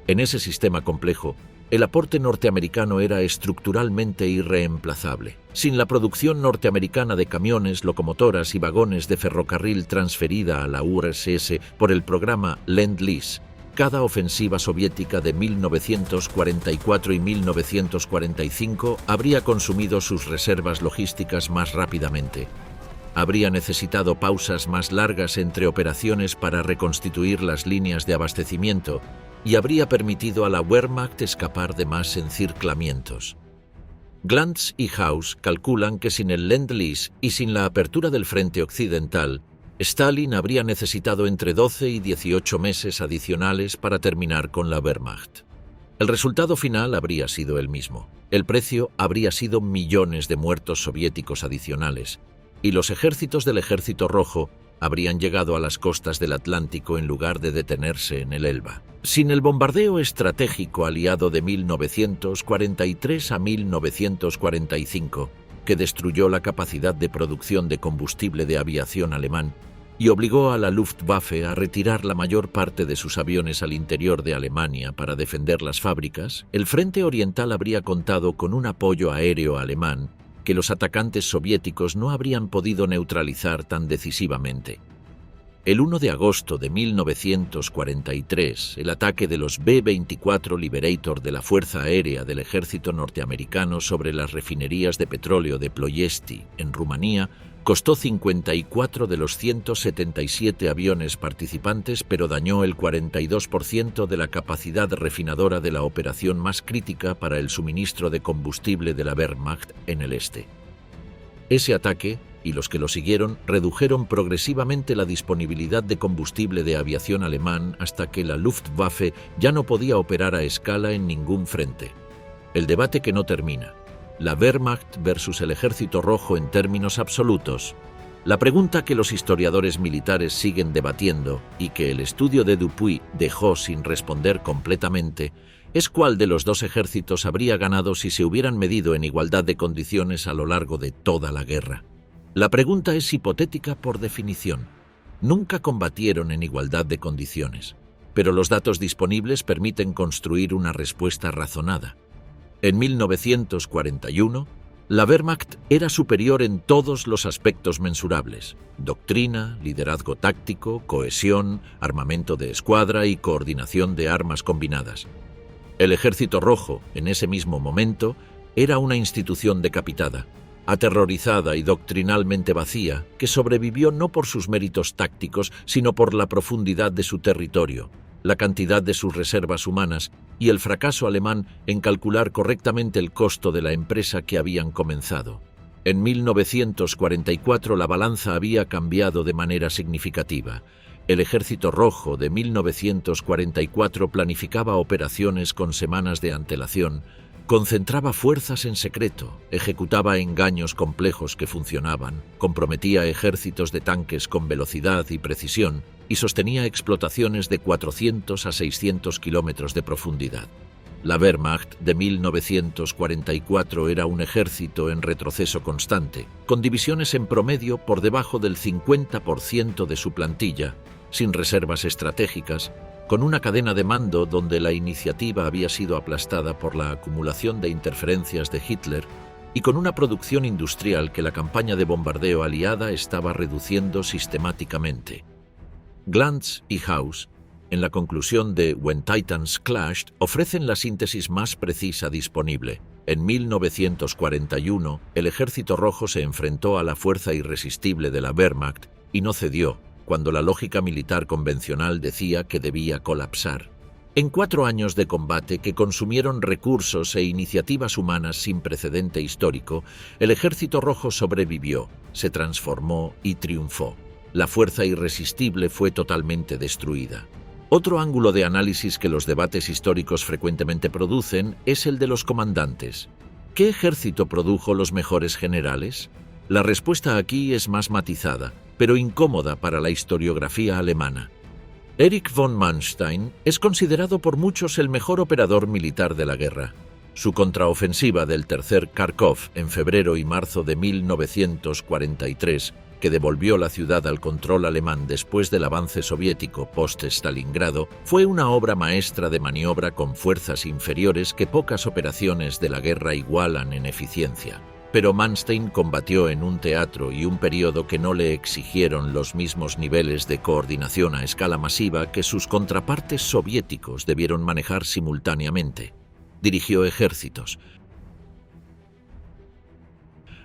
En ese sistema complejo, el aporte norteamericano era estructuralmente irreemplazable. Sin la producción norteamericana de camiones, locomotoras y vagones de ferrocarril transferida a la URSS por el programa Lend-Lease, cada ofensiva soviética de 1944 y 1945 habría consumido sus reservas logísticas más rápidamente. Habría necesitado pausas más largas entre operaciones para reconstituir las líneas de abastecimiento y habría permitido a la Wehrmacht escapar de más encirclamientos. Glantz y Haus calculan que sin el Lend-Lease y sin la apertura del frente occidental, Stalin habría necesitado entre 12 y 18 meses adicionales para terminar con la Wehrmacht. El resultado final habría sido el mismo. El precio habría sido millones de muertos soviéticos adicionales, y los ejércitos del Ejército Rojo habrían llegado a las costas del Atlántico en lugar de detenerse en el Elba. Sin el bombardeo estratégico aliado de 1943 a 1945, que destruyó la capacidad de producción de combustible de aviación alemán y obligó a la Luftwaffe a retirar la mayor parte de sus aviones al interior de Alemania para defender las fábricas, el frente oriental habría contado con un apoyo aéreo alemán que los atacantes soviéticos no habrían podido neutralizar tan decisivamente. El 1 de agosto de 1943, el ataque de los B-24 Liberator de la Fuerza Aérea del Ejército norteamericano sobre las refinerías de petróleo de Ploiesti, en Rumanía, costó 54 de los 177 aviones participantes, pero dañó el 42% de la capacidad refinadora de la operación más crítica para el suministro de combustible de la Wehrmacht en el este. Ese ataque y los que lo siguieron redujeron progresivamente la disponibilidad de combustible de aviación alemán hasta que la Luftwaffe ya no podía operar a escala en ningún frente. El debate que no termina. La Wehrmacht versus el Ejército Rojo en términos absolutos. La pregunta que los historiadores militares siguen debatiendo y que el estudio de Dupuy dejó sin responder completamente es cuál de los dos ejércitos habría ganado si se hubieran medido en igualdad de condiciones a lo largo de toda la guerra. La pregunta es hipotética por definición. Nunca combatieron en igualdad de condiciones, pero los datos disponibles permiten construir una respuesta razonada. En 1941, la Wehrmacht era superior en todos los aspectos mensurables: doctrina, liderazgo táctico, cohesión, armamento de escuadra y coordinación de armas combinadas. El Ejército Rojo, en ese mismo momento, era una institución decapitada, aterrorizada y doctrinalmente vacía, que sobrevivió no por sus méritos tácticos, sino por la profundidad de su territorio, la cantidad de sus reservas humanas y el fracaso alemán en calcular correctamente el costo de la empresa que habían comenzado. En 1944 la balanza había cambiado de manera significativa. El Ejército Rojo de 1944 planificaba operaciones con semanas de antelación, Concentraba fuerzas en secreto, ejecutaba engaños complejos que funcionaban, comprometía ejércitos de tanques con velocidad y precisión y sostenía explotaciones de 400 a 600 kilómetros de profundidad. La Wehrmacht de 1944 era un ejército en retroceso constante, con divisiones en promedio por debajo del 50% de su plantilla, sin reservas estratégicas, con una cadena de mando donde la iniciativa había sido aplastada por la acumulación de interferencias de Hitler y con una producción industrial que la campaña de bombardeo aliada estaba reduciendo sistemáticamente. Glantz y Haus, en la conclusión de When Titans Clashed, ofrecen la síntesis más precisa disponible. En 1941, el Ejército Rojo se enfrentó a la fuerza irresistible de la Wehrmacht y no cedió, cuando la lógica militar convencional decía que debía colapsar. En 4 años de combate que consumieron recursos e iniciativas humanas sin precedente histórico, el Ejército Rojo sobrevivió, se transformó y triunfó. La fuerza irresistible fue totalmente destruida. Otro ángulo de análisis que los debates históricos frecuentemente producen es el de los comandantes. ¿Qué ejército produjo los mejores generales? La respuesta aquí es más matizada, pero incómoda para la historiografía alemana. Erich von Manstein es considerado por muchos el mejor operador militar de la guerra. Su contraofensiva del Tercer Kharkov en febrero y marzo de 1943, que devolvió la ciudad al control alemán después del avance soviético post-Stalingrado, fue una obra maestra de maniobra con fuerzas inferiores que pocas operaciones de la guerra igualan en eficiencia. Pero Manstein combatió en un teatro y un periodo que no le exigieron los mismos niveles de coordinación a escala masiva que sus contrapartes soviéticos debieron manejar simultáneamente. Dirigió ejércitos.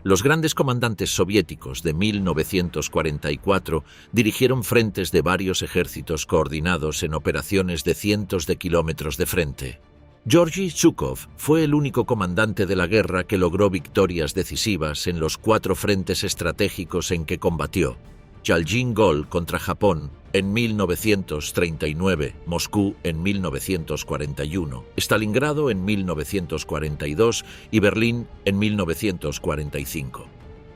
Los grandes comandantes soviéticos de 1944 dirigieron frentes de varios ejércitos coordinados en operaciones de cientos de kilómetros de frente. Georgy Zhukov fue el único comandante de la guerra que logró victorias decisivas en los 4 frentes estratégicos en que combatió: Jalgin Gol contra Japón en 1939, Moscú en 1941, Stalingrado en 1942 y Berlín en 1945.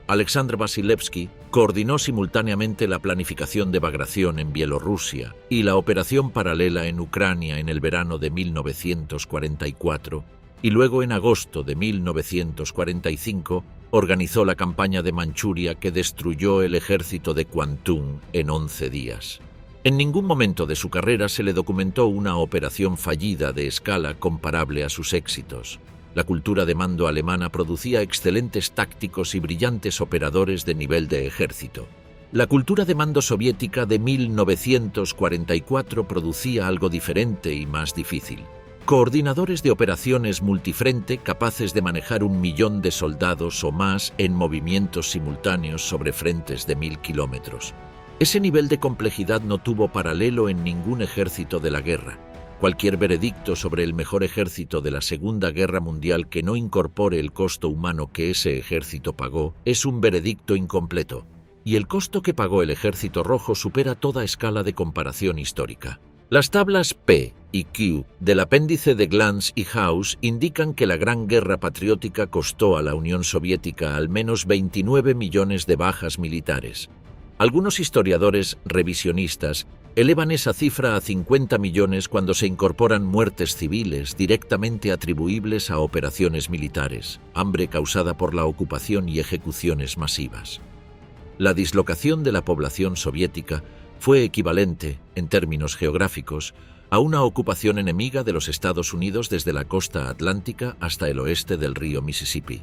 Alexander Vasilevsky coordinó simultáneamente la planificación de Bagration en Bielorrusia y la operación paralela en Ucrania en el verano de 1944, y luego en agosto de 1945 organizó la campaña de Manchuria que destruyó el ejército de Kwantung en 11 días. En ningún momento de su carrera se le documentó una operación fallida de escala comparable a sus éxitos. La cultura de mando alemana producía excelentes tácticos y brillantes operadores de nivel de ejército. La cultura de mando soviética de 1944 producía algo diferente y más difícil. Coordinadores de operaciones multifrente capaces de manejar 1 millón de soldados o más en movimientos simultáneos sobre frentes de 1000 kilómetros. Ese nivel de complejidad no tuvo paralelo en ningún ejército de la guerra. Cualquier veredicto sobre el mejor ejército de la Segunda Guerra Mundial que no incorpore el costo humano que ese ejército pagó es un veredicto incompleto, y el costo que pagó el Ejército Rojo supera toda escala de comparación histórica. Las tablas P y Q del apéndice de Glantz y Haus indican que la Gran Guerra Patriótica costó a la Unión Soviética al menos 29 millones de bajas militares. Algunos historiadores revisionistas elevan esa cifra a 50 millones cuando se incorporan muertes civiles directamente atribuibles a operaciones militares, hambre causada por la ocupación y ejecuciones masivas. La dislocación de la población soviética fue equivalente, en términos geográficos, a una ocupación enemiga de los Estados Unidos desde la costa atlántica hasta el oeste del río Mississippi.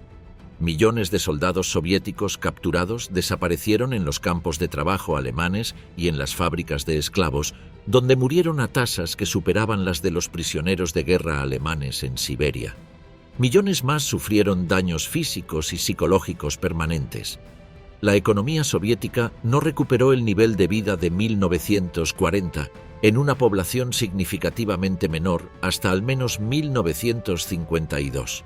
Millones de soldados soviéticos capturados desaparecieron en los campos de trabajo alemanes y en las fábricas de esclavos, donde murieron a tasas que superaban las de los prisioneros de guerra alemanes en Siberia. Millones más sufrieron daños físicos y psicológicos permanentes. La economía soviética no recuperó el nivel de vida de 1940 en una población significativamente menor hasta al menos 1952.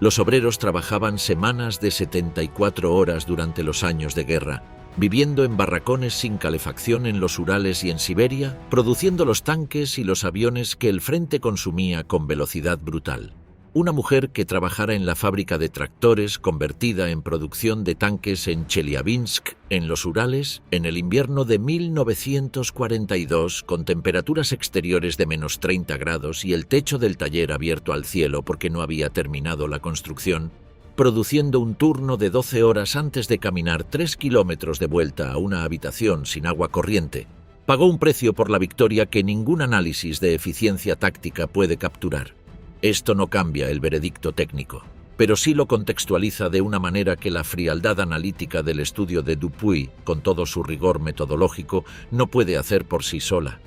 Los obreros trabajaban semanas de 74 horas durante los años de guerra, viviendo en barracones sin calefacción en los Urales y en Siberia, produciendo los tanques y los aviones que el frente consumía con velocidad brutal. una mujer que trabajara en la fábrica de tractores convertida en producción de tanques en Chelyabinsk, en los Urales, en el invierno de 1942, con temperaturas exteriores de -30 grados y el techo del taller abierto al cielo porque no había terminado la construcción, produciendo un turno de 12 horas antes de caminar 3 kilómetros de vuelta a una habitación sin agua corriente, pagó un precio por la victoria que ningún análisis de eficiencia táctica puede capturar. Esto no cambia el veredicto técnico, pero sí lo contextualiza de una manera que la frialdad analítica del estudio de Dupuy, con todo su rigor metodológico, no puede hacer por sí sola.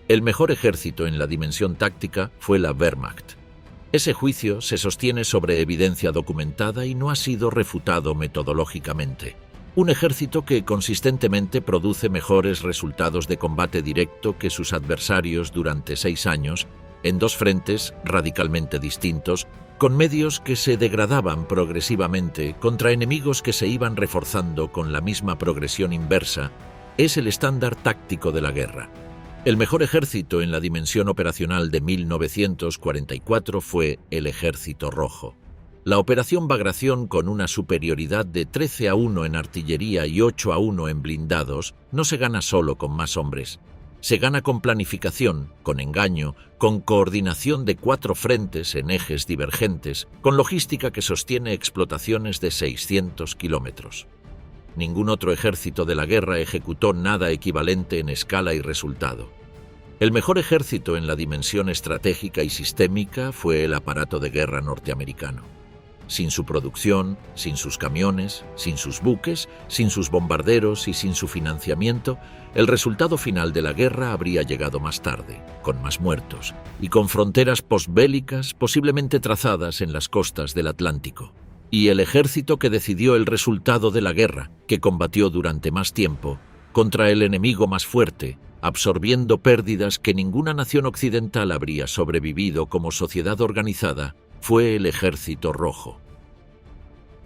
El mejor ejército en la dimensión táctica fue la Wehrmacht. Ese juicio se sostiene sobre evidencia documentada y no ha sido refutado metodológicamente. Un ejército que consistentemente produce mejores resultados de combate directo que sus adversarios durante 6 años, en 2 frentes radicalmente distintos, con medios que se degradaban progresivamente contra enemigos que se iban reforzando con la misma progresión inversa, es el estándar táctico de la guerra. El mejor ejército en la dimensión operacional de 1944 fue el Ejército Rojo. La operación Bagración, con una superioridad de 13-1 en artillería y 8-1 en blindados, no se gana solo con más hombres. Se gana con planificación, con engaño, con coordinación de 4 frentes en ejes divergentes, con logística que sostiene explotaciones de 600 kilómetros. Ningún otro ejército de la guerra ejecutó nada equivalente en escala y resultado. El mejor ejército en la dimensión estratégica y sistémica fue el aparato de guerra norteamericano. Sin su producción, sin sus camiones, sin sus buques, sin sus bombarderos y sin su financiamiento, el resultado final de la guerra habría llegado más tarde, con más muertos y con fronteras posbélicas posiblemente trazadas en las costas del Atlántico. Y el ejército que decidió el resultado de la guerra, que combatió durante más tiempo, contra el enemigo más fuerte, absorbiendo pérdidas que ninguna nación occidental habría sobrevivido como sociedad organizada, fue el Ejército Rojo.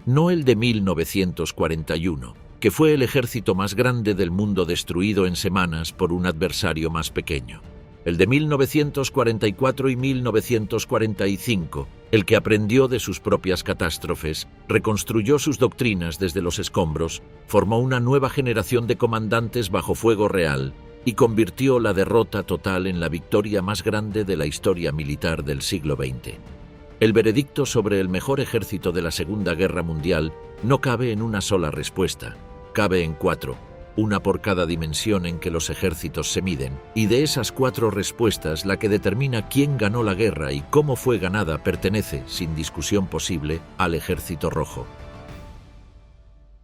No el de 1941, que fue el ejército más grande del mundo destruido en semanas por un adversario más pequeño. El de 1944 y 1945, el que aprendió de sus propias catástrofes, reconstruyó sus doctrinas desde los escombros, formó una nueva generación de comandantes bajo fuego real y convirtió la derrota total en la victoria más grande de la historia militar del siglo XX. El veredicto sobre el mejor ejército de la Segunda Guerra Mundial no cabe en una sola respuesta, cabe en 4, una por cada dimensión en que los ejércitos se miden, y de esas 4 respuestas la que determina quién ganó la guerra y cómo fue ganada pertenece, sin discusión posible, al Ejército Rojo.